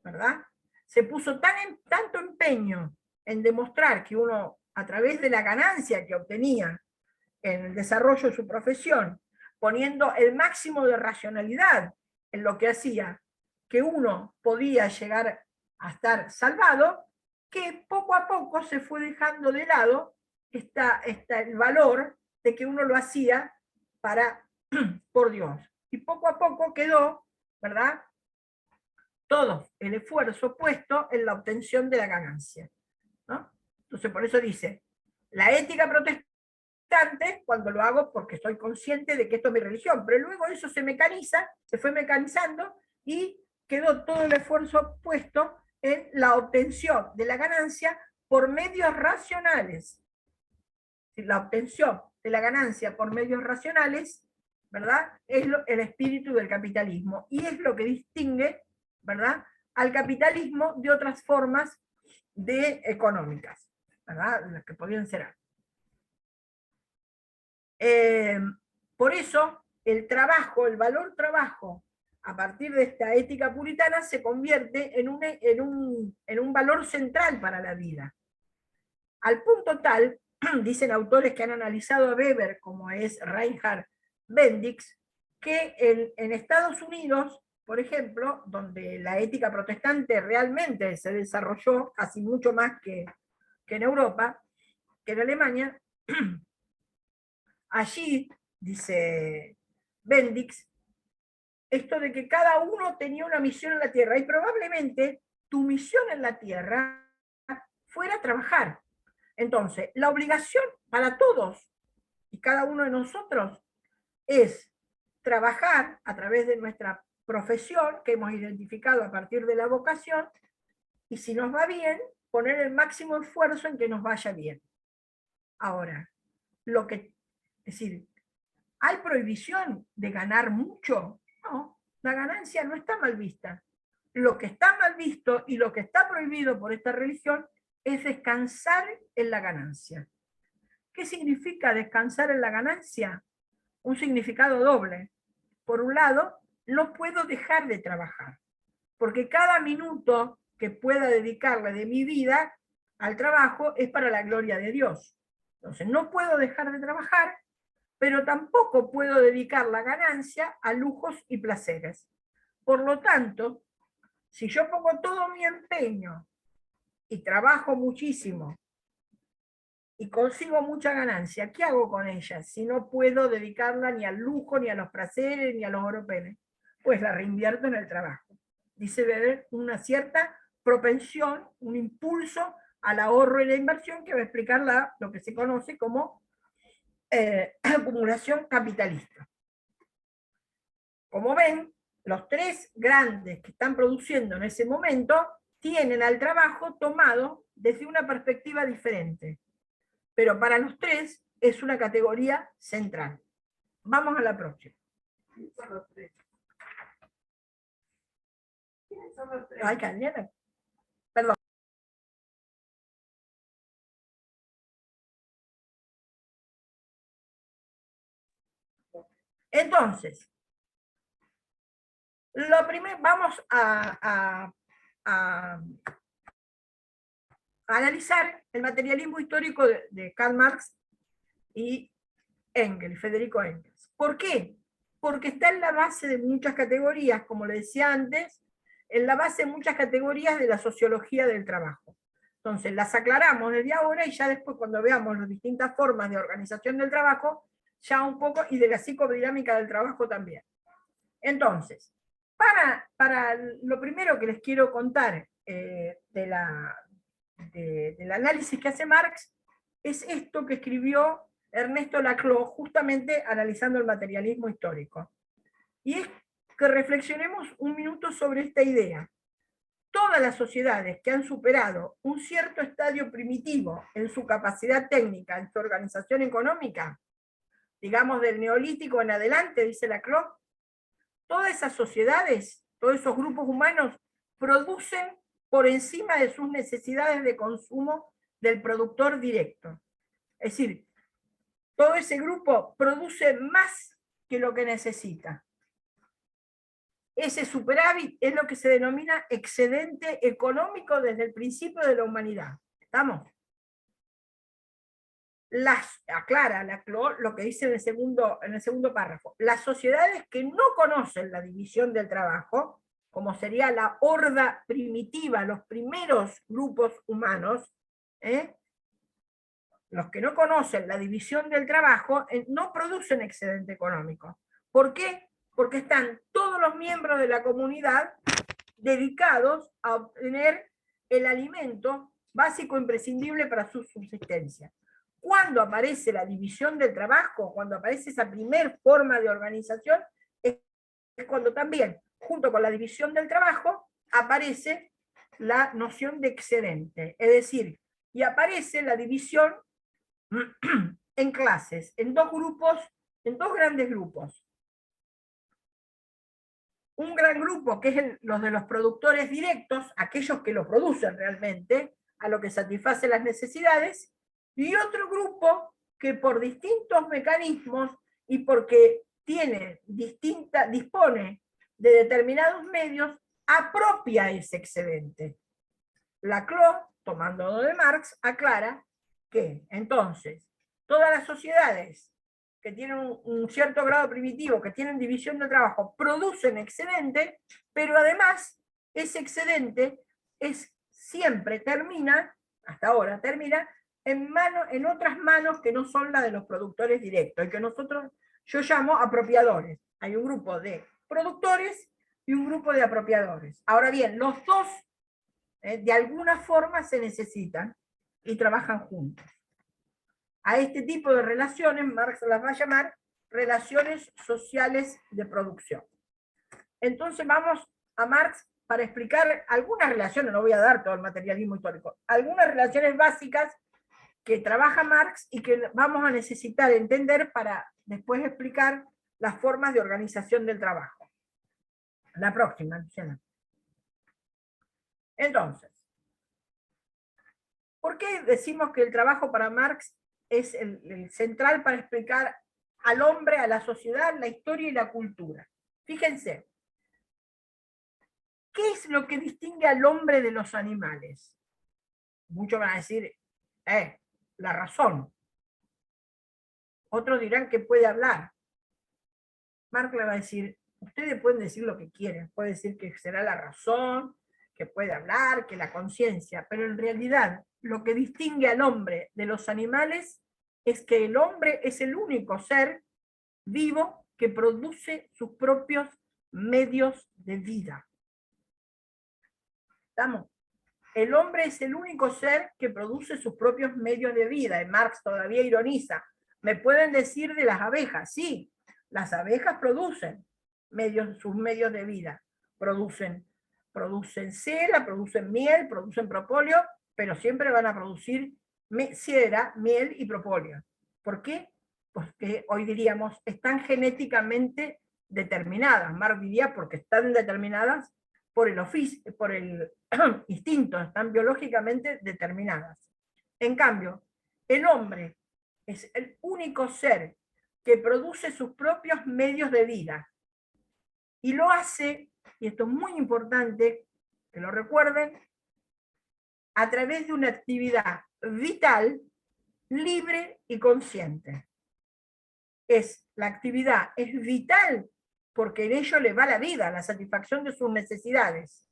¿verdad?, se puso tanto empeño en demostrar que uno, a través de la ganancia que obtenía en el desarrollo de su profesión, poniendo el máximo de racionalidad en lo que hacía, que uno podía llegar a estar salvado, que poco a poco se fue dejando de lado el valor de que uno lo hacía por Dios. Y poco a poco quedó, ¿verdad?, todo el esfuerzo puesto en la obtención de la ganancia, ¿no? Entonces, por eso dice, la ética protestante, cuando lo hago porque estoy consciente de que esto es mi religión, pero luego eso se fue mecanizando y quedó todo el esfuerzo puesto en la obtención de la ganancia por medios racionales. La obtención de la ganancia por medios racionales, ¿verdad?, es el espíritu del capitalismo, y es lo que distingue, ¿verdad?, al capitalismo de otras formas económicas. ¿verdad? Las que podían ser. Por eso, el trabajo, el valor trabajo, a partir de esta ética puritana, se convierte en un valor central para la vida. Al punto tal, dicen autores que han analizado a Weber, como es Reinhard Bendix, que en Estados Unidos, por ejemplo, donde la ética protestante realmente se desarrolló casi mucho más que en Europa, que en Alemania, allí, dice Bendix, esto de que cada uno tenía una misión en la tierra, y probablemente tu misión en la tierra fuera trabajar. Entonces, la obligación para todos y cada uno de nosotros es trabajar a través de nuestra profesión que hemos identificado a partir de la vocación, y si nos va bien, poner el máximo esfuerzo en que nos vaya bien. Ahora, es decir, ¿hay prohibición de ganar mucho? No, la ganancia no está mal vista. Lo que está mal visto y lo que está prohibido por esta religión es descansar en la ganancia. ¿Qué significa descansar en la ganancia? Un significado doble. Por un lado, no puedo dejar de trabajar, porque cada minuto que pueda dedicarle de mi vida al trabajo es para la gloria de Dios. Entonces, no puedo dejar de trabajar, pero tampoco puedo dedicar la ganancia a lujos y placeres. Por lo tanto, si yo pongo todo mi empeño y trabajo muchísimo y consigo mucha ganancia, ¿qué hago con ella si no puedo dedicarla ni al lujo, ni a los placeres, ni a los oropeles? Pues la reinvierto en el trabajo. Dice Weber, una cierta propensión, un impulso al ahorro y la inversión, que va a explicar lo que se conoce como acumulación capitalista. Como ven, los tres grandes que están produciendo en ese momento tienen al trabajo tomado desde una perspectiva diferente, pero para los tres es una categoría central. Vamos a la próxima. ¿Quiénes son los tres? ¿Quiénes son los tres? Ay, Canela. Perdón. Entonces, lo primero, vamos a analizar el materialismo histórico de Karl Marx y Engels, Federico Engels. ¿Por qué? Porque está en la base de muchas categorías, como le decía antes, en la base de muchas categorías de la sociología del trabajo. Entonces, las aclaramos desde ahora, y ya después, cuando veamos las distintas formas de organización del trabajo, ya un poco, y de la psicodinámica del trabajo también. Entonces, para lo primero que les quiero contar del análisis que hace Marx, es esto que escribió Ernesto Laclau, justamente analizando el materialismo histórico. Y es que reflexionemos un minuto sobre esta idea. Todas las sociedades que han superado un cierto estadio primitivo en su capacidad técnica, en su organización económica, digamos del neolítico en adelante, dice Laclau, todas esas sociedades, todos esos grupos humanos producen por encima de sus necesidades de consumo del productor directo. Es decir, todo ese grupo produce más que lo que necesita. Ese superávit es lo que se denomina excedente económico desde el principio de la humanidad. ¿Estamos? Aclara lo que dice en el segundo párrafo. Las sociedades que no conocen la división del trabajo, como sería la horda primitiva, los primeros grupos humanos, los que no conocen la división del trabajo, no producen excedente económico. ¿Por qué? Porque están todos los miembros de la comunidad dedicados a obtener el alimento básico imprescindible para su subsistencia. Cuando aparece la división del trabajo, cuando aparece esa primer forma de organización, es cuando también, junto con la división del trabajo, aparece la noción de excedente. Es decir, y aparece la división en clases, en dos grupos, en dos grandes grupos. Un gran grupo que es los de los productores directos, aquellos que lo producen realmente, a lo que satisface las necesidades, y otro grupo que por distintos mecanismos y porque dispone de determinados medios, apropia ese excedente. Laclau, tomando de Marx, aclara que entonces todas las sociedades que tienen un cierto grado primitivo, que tienen división del trabajo, producen excedente, pero además ese excedente siempre termina, hasta ahora termina, en otras manos que no son las de los productores directos, y que yo llamo apropiadores. Hay un grupo de productores y un grupo de apropiadores. Ahora bien, los dos de alguna forma se necesitan y trabajan juntos. A este tipo de relaciones Marx las va a llamar relaciones sociales de producción. Entonces vamos a Marx para explicar algunas relaciones, no voy a dar todo el materialismo histórico, algunas relaciones básicas que trabaja Marx y que vamos a necesitar entender para después explicar las formas de organización del trabajo. La próxima, Luciana. Entonces, ¿por qué decimos que el trabajo para Marx es el central para explicar al hombre, a la sociedad, la historia y la cultura? Fíjense, ¿qué es lo que distingue al hombre de los animales? Muchos van a decir, la razón. Otros dirán que puede hablar. Marx le va a decir, ustedes pueden decir lo que quieren, puede decir que será la razón, que puede hablar, que la conciencia, pero en realidad lo que distingue al hombre de los animales es que el hombre es el único ser vivo que produce sus propios medios de vida. ¿Estamos? El hombre es el único ser que produce sus propios medios de vida. Y Marx todavía ironiza. ¿Me pueden decir de las abejas? Sí, las abejas producen sus medios de vida. Producen cera, producen miel, producen propóleo, pero siempre van a producir cera, miel y propóleo. ¿Por qué? Porque hoy diríamos, están genéticamente determinadas. Marx diría porque están determinadas por el instinto, están biológicamente determinadas. En cambio, el hombre es el único ser que produce sus propios medios de vida. Y lo hace, y esto es muy importante que lo recuerden, a través de una actividad vital, libre y consciente. La actividad es vital porque en ello le va la vida, la satisfacción de sus necesidades.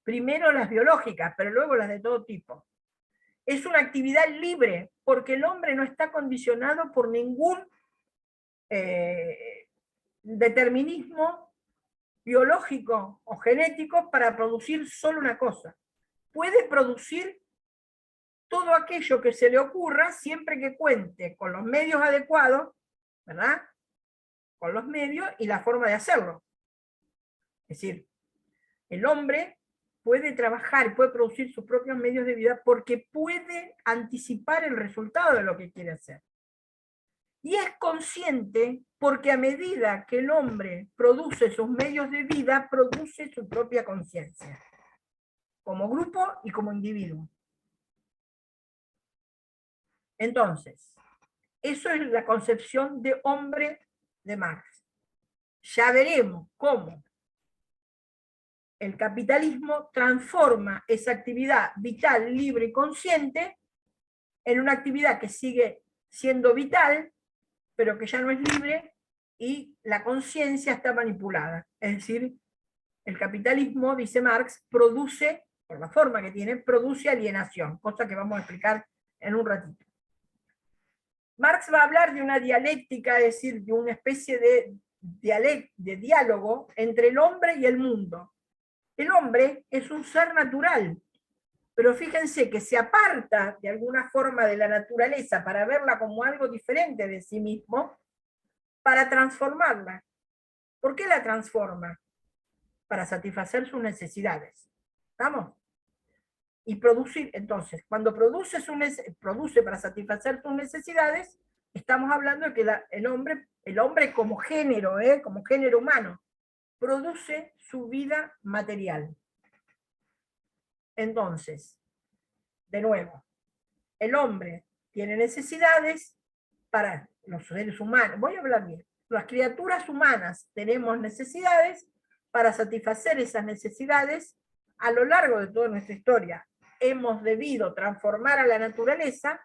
Primero las biológicas, pero luego las de todo tipo. Es una actividad libre, porque el hombre no está condicionado por ningún determinismo biológico o genético para producir solo una cosa. Puede producir todo aquello que se le ocurra siempre que cuente con los medios adecuados, ¿verdad? Con los medios y la forma de hacerlo. Es decir, el hombre puede trabajar, puede producir sus propios medios de vida porque puede anticipar el resultado de lo que quiere hacer. Y es consciente porque a medida que el hombre produce sus medios de vida, produce su propia conciencia, como grupo y como individuo. Entonces, eso es la concepción de hombre de Marx. Ya veremos cómo el capitalismo transforma esa actividad vital, libre y consciente en una actividad que sigue siendo vital, pero que ya no es libre y la conciencia está manipulada. Es decir, el capitalismo, dice Marx, produce, por la forma que tiene, produce alienación, cosa que vamos a explicar en un ratito. Marx va a hablar de una dialéctica, es decir, de una especie de diálogo entre el hombre y el mundo. El hombre es un ser natural, pero fíjense que se aparta de alguna forma de la naturaleza para verla como algo diferente de sí mismo, para transformarla. ¿Por qué la transforma? Para satisfacer sus necesidades. ¿Estamos? Y producir, entonces, cuando produce para satisfacer sus necesidades, estamos hablando de que el hombre como género humano, produce su vida material. Entonces, de nuevo, el hombre tiene necesidades para los seres humanos, voy a hablar bien, las criaturas humanas tenemos necesidades para satisfacer esas necesidades a lo largo de toda nuestra historia. Hemos debido transformar a la naturaleza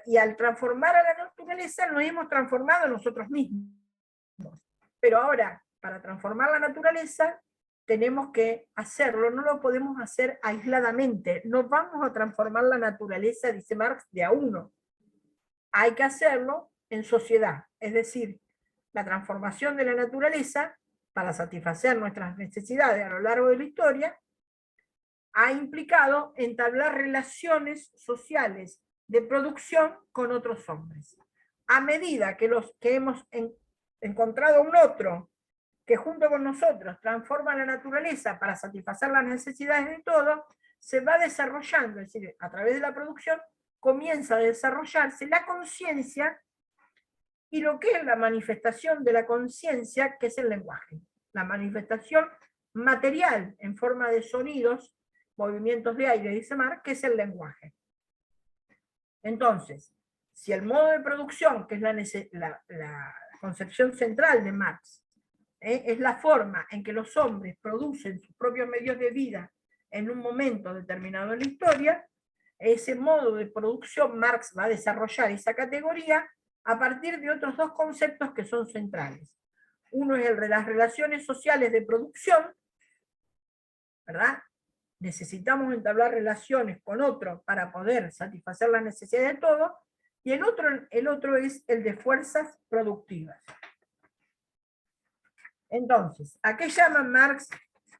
y al transformar a la naturaleza nos hemos transformado nosotros mismos. Pero ahora, para transformar la naturaleza, tenemos que hacerlo, no lo podemos hacer aisladamente. No vamos a transformar la naturaleza, dice Marx, de a uno. Hay que hacerlo en sociedad. Es decir, la transformación de la naturaleza, para satisfacer nuestras necesidades a lo largo de la historia, ha implicado entablar relaciones sociales de producción con otros hombres. A medida que hemos encontrado un otro que junto con nosotros transforma la naturaleza para satisfacer las necesidades de todos, se va desarrollando, es decir, a través de la producción, comienza a desarrollarse la conciencia y lo que es la manifestación de la conciencia, que es el lenguaje. La manifestación material en forma de sonidos, movimientos de aire, dice Marx, que es el lenguaje. Entonces, si el modo de producción, que es la concepción central de Marx, es la forma en que los hombres producen sus propios medios de vida en un momento determinado en la historia, ese modo de producción Marx va a desarrollar esa categoría a partir de otros dos conceptos que son centrales. Uno es el de las relaciones sociales de producción, ¿verdad? Necesitamos entablar relaciones con otro para poder satisfacer las necesidades de todos, y el otro es el de fuerzas productivas. Entonces, ¿a qué llaman Marx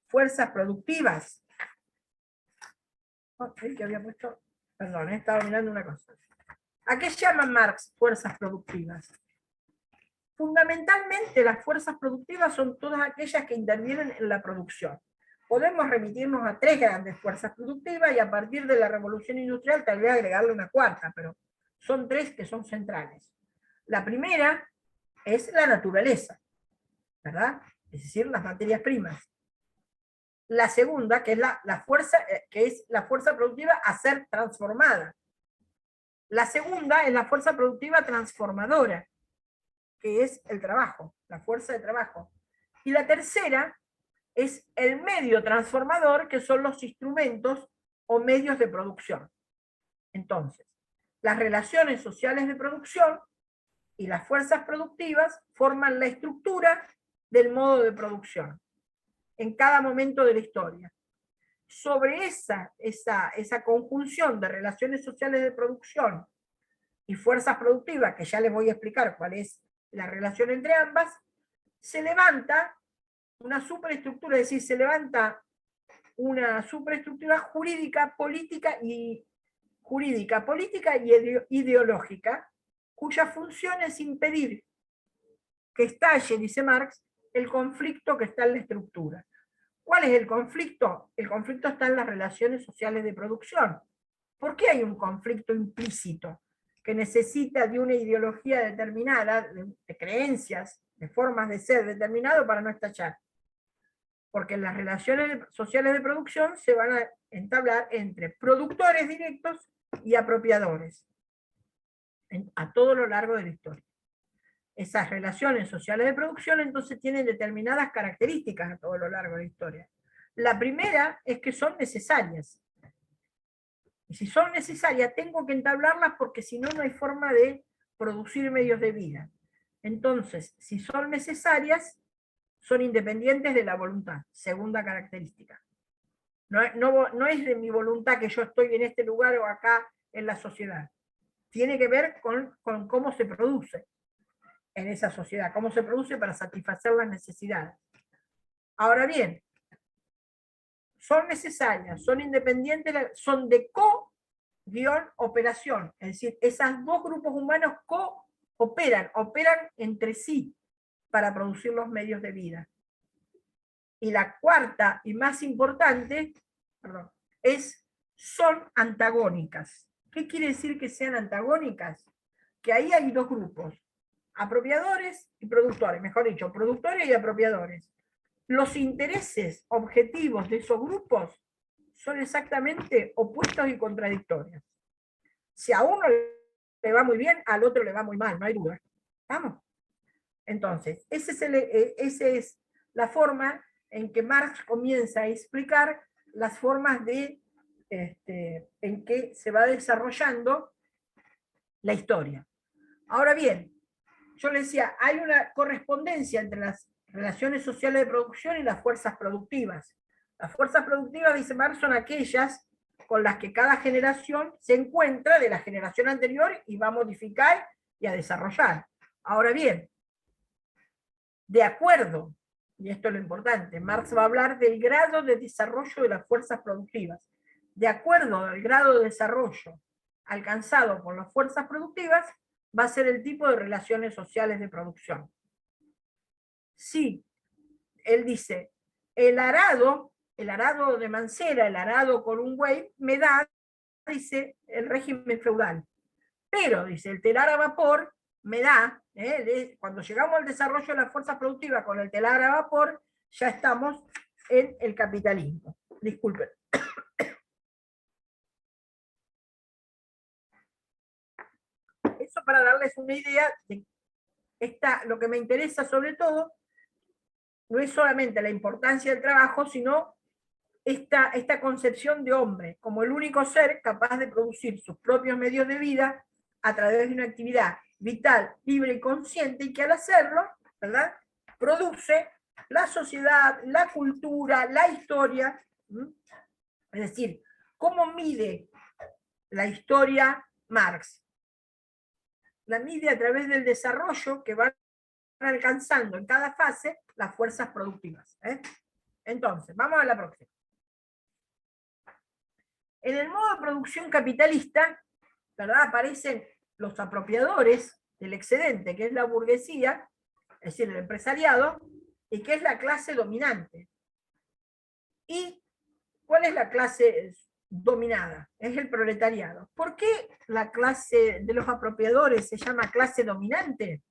fuerzas productivas? Que había puesto, perdón, estaba mirando una cosa. ¿A qué llaman Marx fuerzas productivas? Fundamentalmente las fuerzas productivas son todas aquellas que intervienen en la producción. Podemos remitirnos a tres grandes fuerzas productivas y a partir de la revolución industrial tal vez agregarle una cuarta, pero son tres que son centrales. La primera es la naturaleza, ¿verdad? Es decir, las materias primas. La segunda, que es la fuerza productiva a ser transformada. La segunda es la fuerza productiva transformadora, que es el trabajo, la fuerza de trabajo. Y la tercera es el medio transformador, que son los instrumentos o medios de producción. Entonces, las relaciones sociales de producción y las fuerzas productivas forman la estructura del modo de producción en cada momento de la historia. Sobre esa conjunción de relaciones sociales de producción y fuerzas productivas, que ya les voy a explicar cuál es la relación entre ambas, se levanta una superestructura, es decir, se levanta una superestructura jurídica, política y ideológica, cuya función es impedir que estalle, dice Marx, el conflicto que está en la estructura. ¿Cuál es el conflicto? El conflicto está en las relaciones sociales de producción. ¿Por qué hay un conflicto implícito que necesita de una ideología determinada, de creencias, de formas de ser determinado para no estallar? Porque en las relaciones sociales de producción se van a entablar entre productores directos y apropiadores, a todo lo largo de la historia. Esas relaciones sociales de producción entonces tienen determinadas características a todo lo largo de la historia. La primera es que son necesarias. Y si son necesarias, tengo que entablarlas porque si no, no hay forma de producir medios de vida. Entonces, si son necesarias, son independientes de la voluntad, segunda característica. No es de mi voluntad que yo estoy en este lugar o acá en la sociedad. Tiene que ver con cómo se produce en esa sociedad, cómo se produce para satisfacer las necesidades. Ahora bien, son necesarias, son independientes, son de co-operación, es decir, esos dos grupos humanos operan entre sí para producir los medios de vida. Y la cuarta y más importante, son antagónicas. ¿Qué quiere decir que sean antagónicas? Que ahí hay dos grupos, apropiadores y productores, mejor dicho, productores y apropiadores. Los intereses objetivos de esos grupos son exactamente opuestos y contradictorios. Si a uno le va muy bien, al otro le va muy mal, no hay duda. ¿Vamos? Entonces, esa es la forma en que Marx comienza a explicar las formas en que se va desarrollando la historia. Ahora bien, yo les decía, hay una correspondencia entre las relaciones sociales de producción y las fuerzas productivas. Las fuerzas productivas, dice Marx, son aquellas con las que cada generación se encuentra de la generación anterior y va a modificar y a desarrollar. Ahora bien, de acuerdo, y esto es lo importante, Marx va a hablar del grado de desarrollo de las fuerzas productivas. De acuerdo al grado de desarrollo alcanzado por las fuerzas productivas, va a ser el tipo de relaciones sociales de producción. Sí, él dice, el arado de Mancera, el arado con un buey, me da, dice, el régimen feudal. Pero, dice, el telar a vapor me da, cuando llegamos al desarrollo de las fuerzas productivas con el telar a vapor, ya estamos en el capitalismo. Disculpen. Eso para darles una idea de lo que me interesa sobre todo, no es solamente la importancia del trabajo, sino esta concepción de hombre como el único ser capaz de producir sus propios medios de vida a través de una actividad vital, libre y consciente, y que al hacerlo, ¿verdad?, produce la sociedad, la cultura, la historia. Es decir, ¿cómo mide la historia Marx? La mide a través del desarrollo que van alcanzando en cada fase las fuerzas productivas. Entonces, vamos a la próxima. En el modo de producción capitalista, ¿verdad?, aparecen los apropiadores del excedente, que es la burguesía, es decir, el empresariado, y que es la clase dominante. ¿Y cuál es la clase dominada? Es el proletariado. ¿Por qué la clase de los apropiadores se llama clase dominante?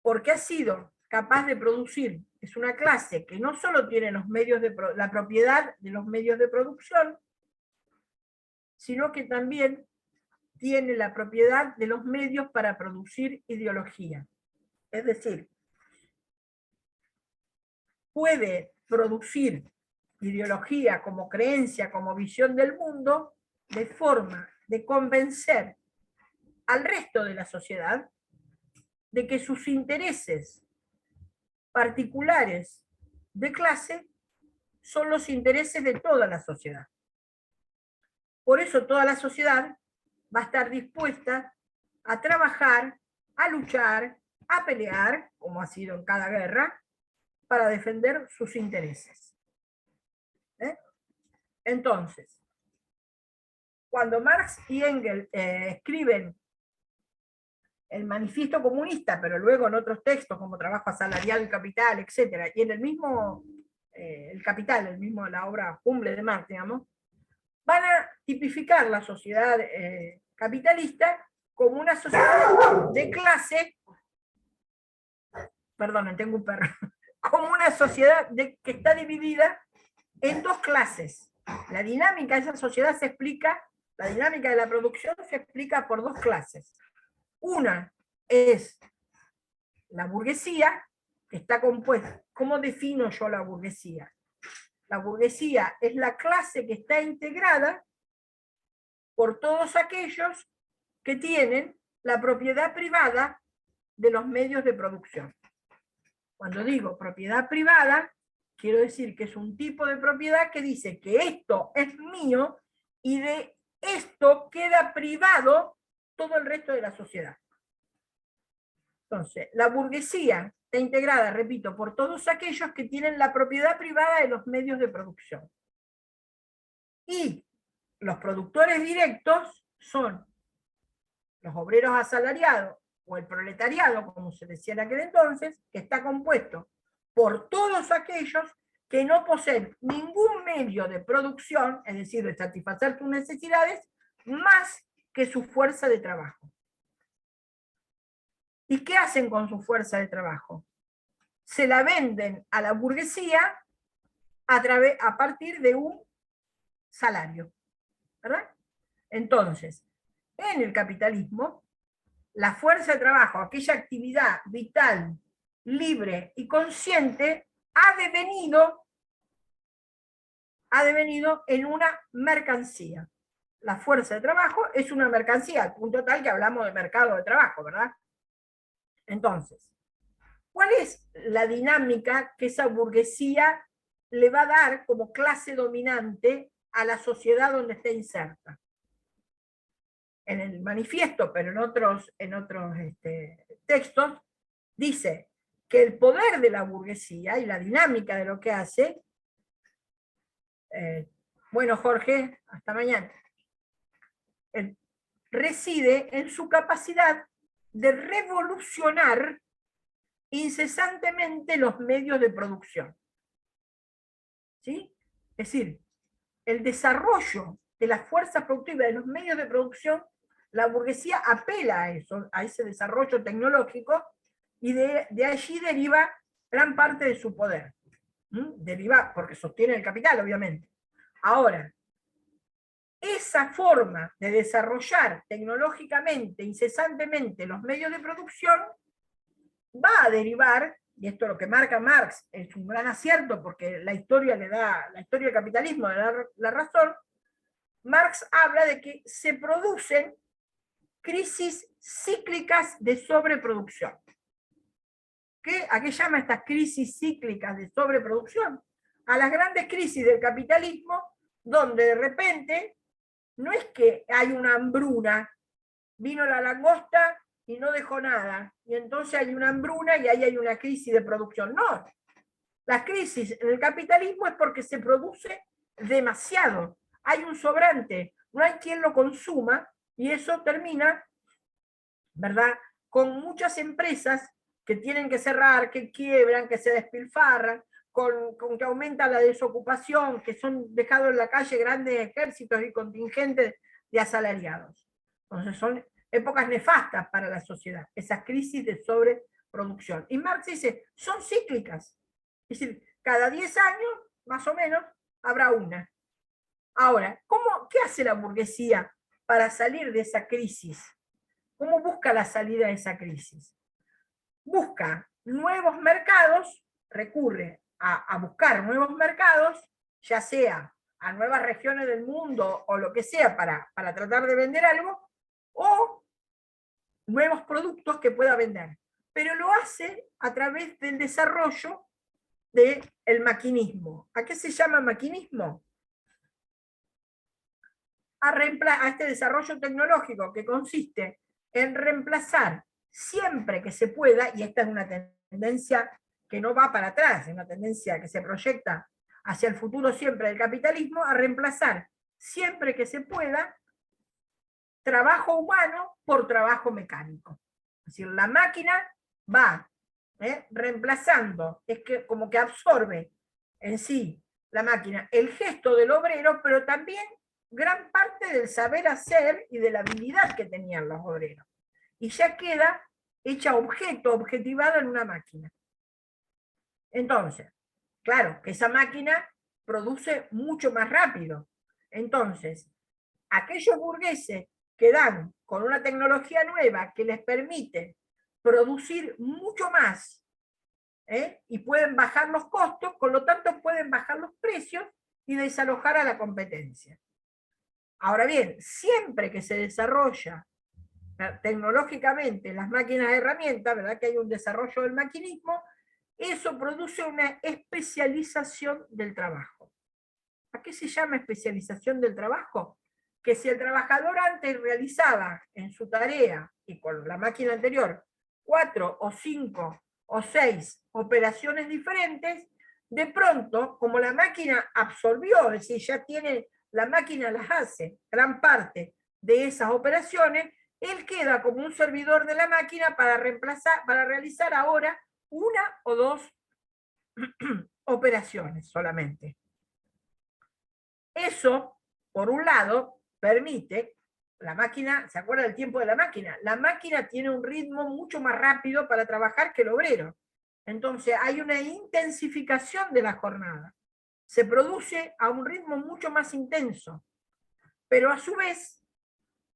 Porque ha sido capaz de producir, es una clase que no solo tiene los medios la propiedad de los medios de producción, sino que también tiene la propiedad de los medios para producir ideología. Es decir, puede producir ideología como creencia, como visión del mundo, de forma de convencer al resto de la sociedad de que sus intereses particulares de clase son los intereses de toda la sociedad. Por eso toda la sociedad va a estar dispuesta a trabajar, a luchar, a pelear, como ha sido en cada guerra, para defender sus intereses. Entonces, cuando Marx y Engels escriben el manifiesto comunista, pero luego en otros textos como Trabajo Asalariado y Capital, etc., y en el mismo, el Capital, la obra Humble de Marx, digamos, van a tipificar la sociedad capitalista como una sociedad de clase, perdonen, tengo un perro, como una sociedad que está dividida en dos clases. La dinámica de esa sociedad se explica, la dinámica de la producción se explica por dos clases. Una es la burguesía, que está compuesta. ¿Cómo defino yo la burguesía? La burguesía es la clase que está integrada por todos aquellos que tienen la propiedad privada de los medios de producción. Cuando digo propiedad privada, quiero decir que es un tipo de propiedad que dice que esto es mío y de esto queda privado todo el resto de la sociedad. Entonces, la burguesía está integrada, repito, por todos aquellos que tienen la propiedad privada de los medios de producción. Y los productores directos son los obreros asalariados o el proletariado, como se decía en aquel entonces, que está compuesto por todos aquellos que no poseen ningún medio de producción, es decir, de satisfacer sus necesidades, más que su fuerza de trabajo. ¿Y qué hacen con su fuerza de trabajo? Se la venden a la burguesía a partir de un salario, ¿verdad? Entonces, en el capitalismo, la fuerza de trabajo, aquella actividad vital, libre y consciente, ha devenido en una mercancía. La fuerza de trabajo es una mercancía, al punto tal que hablamos de mercado de trabajo, ¿verdad? Entonces, ¿cuál es la dinámica que esa burguesía le va a dar como clase dominante a la sociedad donde está inserta? En el manifiesto, pero en otros textos, dice que el poder de la burguesía y la dinámica de lo que hace, bueno, Jorge, hasta mañana, reside en su capacidad de revolucionar incesantemente los medios de producción. ¿Sí? Es decir, el desarrollo de las fuerzas productivas de los medios de producción, la burguesía apela a eso, a ese desarrollo tecnológico, y de allí deriva gran parte de su poder. Deriva porque sostiene el capital, obviamente. Ahora, esa forma de desarrollar tecnológicamente, incesantemente, los medios de producción, va a derivar, y esto es lo que marca Marx, es un gran acierto porque la historia del capitalismo le da la razón. Marx habla de que se producen crisis cíclicas de sobreproducción. ¿A qué llama estas crisis cíclicas de sobreproducción? A las grandes crisis del capitalismo, donde de repente no es que hay una hambruna, vino la langosta y no dejó nada, y entonces hay una hambruna y ahí hay una crisis de producción. No, las crisis en el capitalismo es porque se produce demasiado, hay un sobrante, no hay quien lo consuma, y eso termina, ¿verdad?, con muchas empresas que tienen que cerrar, que quiebran, que se despilfarran, con que aumenta la desocupación, que son dejados en la calle grandes ejércitos y contingentes de asalariados. Entonces son épocas nefastas para la sociedad, esas crisis de sobreproducción. Y Marx dice, son cíclicas. Es decir, cada 10 años, más o menos, habrá una. Ahora, ¿qué hace la burguesía para salir de esa crisis? ¿Cómo busca la salida de esa crisis? Busca nuevos mercados, recurre a buscar nuevos mercados, ya sea a nuevas regiones del mundo o lo que sea para tratar de vender algo, o nuevos productos que pueda vender. Pero lo hace a través del desarrollo del maquinismo. ¿A qué se llama maquinismo? A este desarrollo tecnológico que consiste en reemplazar siempre que se pueda, y esta es una tendencia que no va para atrás, es una tendencia que se proyecta hacia el futuro siempre del capitalismo, a reemplazar siempre que se pueda trabajo humano por trabajo mecánico. Es decir, la máquina va reemplazando, es que como que absorbe en sí la máquina el gesto del obrero, pero también gran parte del saber hacer y de la habilidad que tenían los obreros. Y ya queda hecha objetivado en una máquina. Entonces, claro, que esa máquina produce mucho más rápido. Entonces, aquellos burgueses que dan con una tecnología nueva que les permite producir mucho más, y pueden bajar los costos, con lo tanto pueden bajar los precios y desalojar a la competencia. Ahora bien, siempre que se desarrolla tecnológicamente las máquinas de herramientas, ¿verdad?, que hay un desarrollo del maquinismo, eso produce una especialización del trabajo. ¿A qué se llama especialización del trabajo? Que si el trabajador antes realizaba en su tarea, y con la máquina anterior, 4 o 5 o 6 operaciones diferentes, de pronto, como la máquina absorbió, es decir, ya tiene, la máquina las hace, gran parte de esas operaciones, él queda como un servidor de la máquina para realizar ahora 1 o 2 operaciones solamente. Eso, por un lado, permite, la máquina, ¿se acuerda del tiempo de la máquina? La máquina tiene un ritmo mucho más rápido para trabajar que el obrero. Entonces hay una intensificación de la jornada. se produce a un ritmo mucho más intenso, pero a su vez,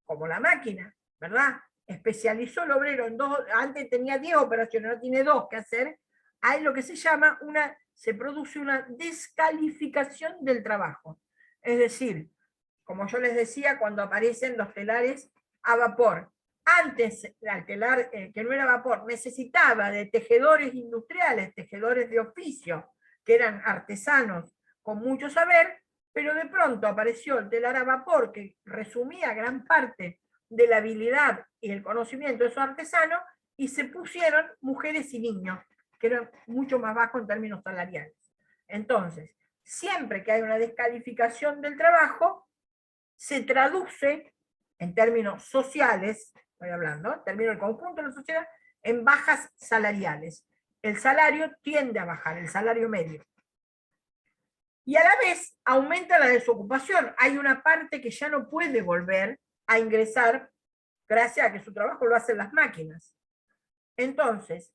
como la máquina, ¿verdad?, especializó el obrero en dos, antes tenía 10 operaciones, ahora tiene 2 que hacer, hay lo que se llama se produce una descalificación del trabajo. Es decir, como yo les decía, cuando aparecen los telares a vapor, antes el telar que no era vapor necesitaba de tejedores industriales, tejedores de oficio, que eran artesanos con mucho saber, pero de pronto apareció el telar a vapor, que resumía gran parte de la habilidad y el conocimiento de esos artesanos, y se pusieron mujeres y niños, que eran mucho más bajos en términos salariales. Entonces, siempre que hay una descalificación del trabajo, se traduce en términos sociales, estoy hablando, en términos del conjunto de la sociedad, en bajas salariales. El salario tiende a bajar, el salario medio. Y a la vez aumenta la desocupación. Hay una parte que ya no puede volver a ingresar gracias a que su trabajo lo hacen las máquinas. Entonces,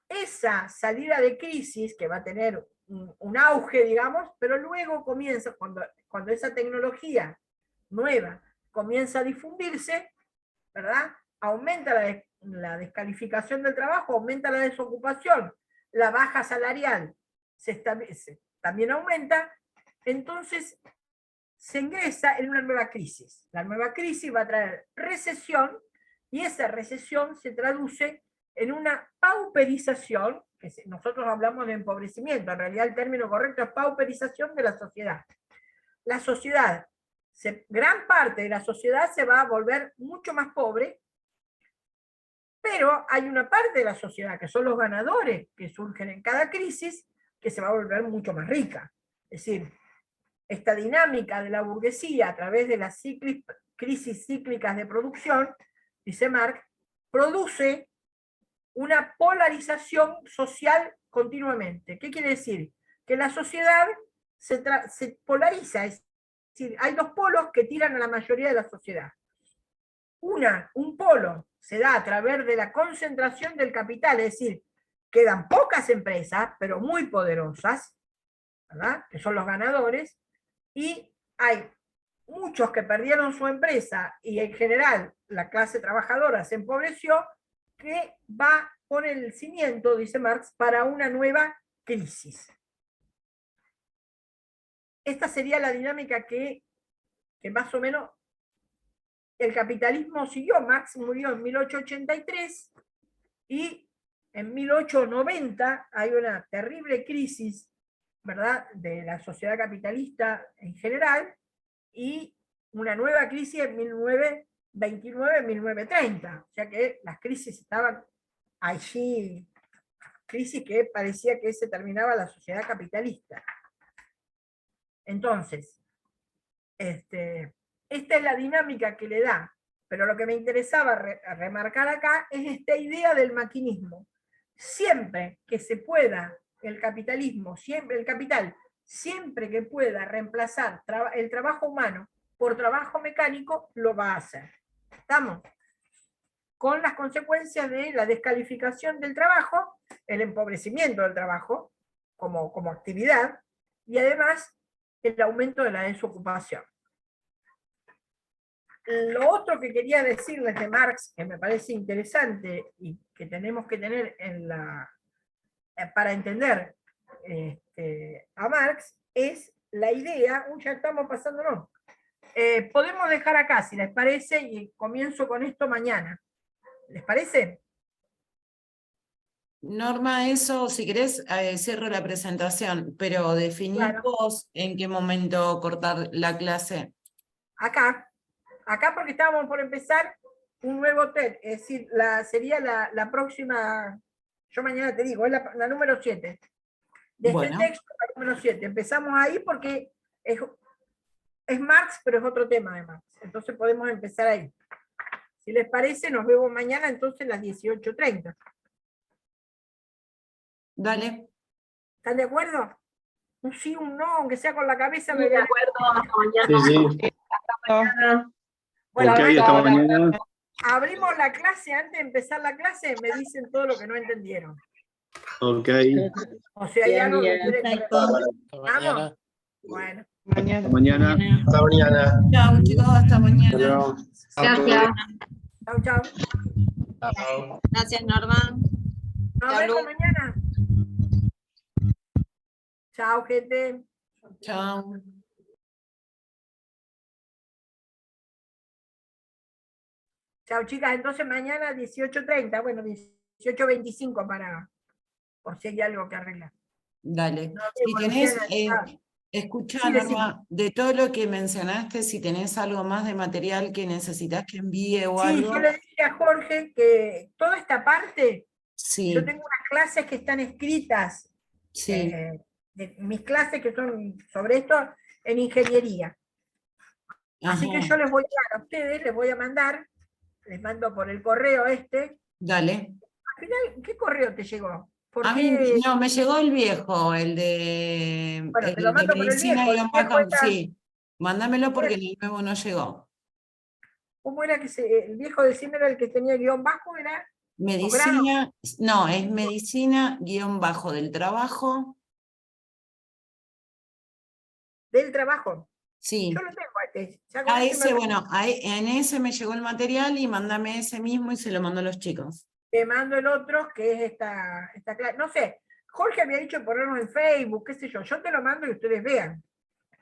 esa salida de crisis, que va a tener un auge, digamos, pero luego comienza, cuando esa tecnología nueva comienza a difundirse, ¿verdad?, aumenta la descalificación del trabajo, aumenta la desocupación, la baja salarial también aumenta, entonces se ingresa en una nueva crisis. La nueva crisis va a traer recesión, y esa recesión se traduce en una pauperización, que nosotros hablamos de empobrecimiento, en realidad el término correcto es pauperización de la sociedad. La sociedad, gran parte de la sociedad se va a volver mucho más pobre, pero hay una parte de la sociedad, que son los ganadores que surgen en cada crisis, que se va a volver mucho más rica. Es decir, esta dinámica de la burguesía a través de las crisis cíclicas de producción, dice Marx, produce una polarización social continuamente. ¿Qué quiere decir? Que la sociedad se polariza, es decir, hay 2 polos que tiran a la mayoría de la sociedad. Un polo se da a través de la concentración del capital, es decir, quedan pocas empresas, pero muy poderosas, ¿verdad?, que son los ganadores, y hay muchos que perdieron su empresa, y en general la clase trabajadora se empobreció, que va a poner el cimiento, dice Marx, para una nueva crisis. Esta sería la dinámica que más o menos el capitalismo siguió. Marx murió en 1883, y en 1890 hay una terrible crisis, ¿verdad?, de la sociedad capitalista en general, y una nueva crisis en 1929-1930. O sea que las crisis estaban allí, crisis que parecía que se terminaba la sociedad capitalista. Entonces, esta es la dinámica que le da, pero lo que me interesaba remarcar acá es esta idea del maquinismo. Siempre que se pueda, el capitalismo, el capital, siempre que pueda reemplazar el trabajo humano por trabajo mecánico, lo va a hacer. ¿Estamos? Con las consecuencias de la descalificación del trabajo, el empobrecimiento del trabajo como actividad, y además el aumento de la desocupación. Lo otro que quería decirles de Marx, que me parece interesante y que tenemos que tener para entender a Marx, es la idea, ya estamos pasándonos, podemos dejar acá, si les parece, y comienzo con esto mañana. ¿Les parece? Norma, eso, si querés, cierro la presentación, pero definí Claro. vos en qué momento cortar la clase. Acá porque estábamos por empezar un nuevo TED, es decir, sería la próxima, yo mañana te digo, es la número 7. De Bueno. este texto, la número 7. Empezamos ahí porque es Marx, pero es otro tema de Marx. Entonces podemos empezar ahí. Si les parece, nos vemos mañana entonces a las 18:30. Dale. ¿Están de acuerdo? Un sí, un no, aunque sea con la cabeza. Sí, me de ven. acuerdo, hasta mañana. Sí. Hasta mañana. Bueno, Ok, hasta mañana. abrimos la clase. Antes de empezar la clase me dicen todo lo que no entendieron. Ok. O sea, hay Bien, algo que bien. quieren que Perfecto. ¿Vamos? Bueno, Mañana. Hasta mañana. Hasta mañana. Chao, chicos, hasta mañana. Hasta luego. Gracias. chau, chau. Chao. Gracias, Norma. Nos Chau, vemos Lu. mañana. Chao, gente. Chao. Chao, chicas. Entonces mañana 18:30, bueno, 18:25 por si hay algo que arreglar. Dale. Nos Si vemos, tenés, Luciana. Chao. escuchá, Sí, decime. Norma, de todo lo que mencionaste, si tenés algo más de material que necesitas que envíe o Sí, algo. yo le dije a Jorge que toda esta parte, Sí, yo tengo unas clases que están escritas, sí. de mis clases que son sobre esto en ingeniería. Así que Ajá. yo les voy a ustedes, les voy a mandar, les mando por el correo este. Dale. Al final, ¿qué correo te llegó? ¿Por A mí, qué? no, me llegó el viejo, el de, Bueno, te lo el de mando por el medicina viejo. El viejo era- sí. Mándamelo porque el nuevo no llegó. ¿Cómo era que el viejo del CIM era el que tenía guión bajo? ¿Era? Medicina, no, es medicina guión bajo del trabajo. Del trabajo. Sí. Yo lo tengo este. Ya con A este me ese, lo- bueno, en ese me llegó el material y mándame ese mismo y se lo mando a los chicos. Te mando el otro, que es esta clase. No sé, Jorge había dicho ponernos en Facebook, qué sé yo. Yo te lo mando y ustedes vean.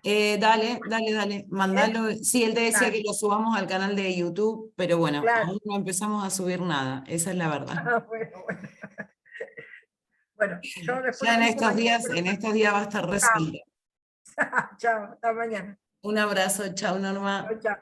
Dale, mandalo. Sí, él te decía Dale. que lo subamos al canal de YouTube, pero bueno, Claro. aún no empezamos a subir nada, esa es la verdad. Ah, bueno. Bueno, yo después Ya en lo mismo estos mañana días, te lo en estos días va a estar resuelto. mando. Chao, hasta mañana. Un abrazo, chao Norma. Chao, chao.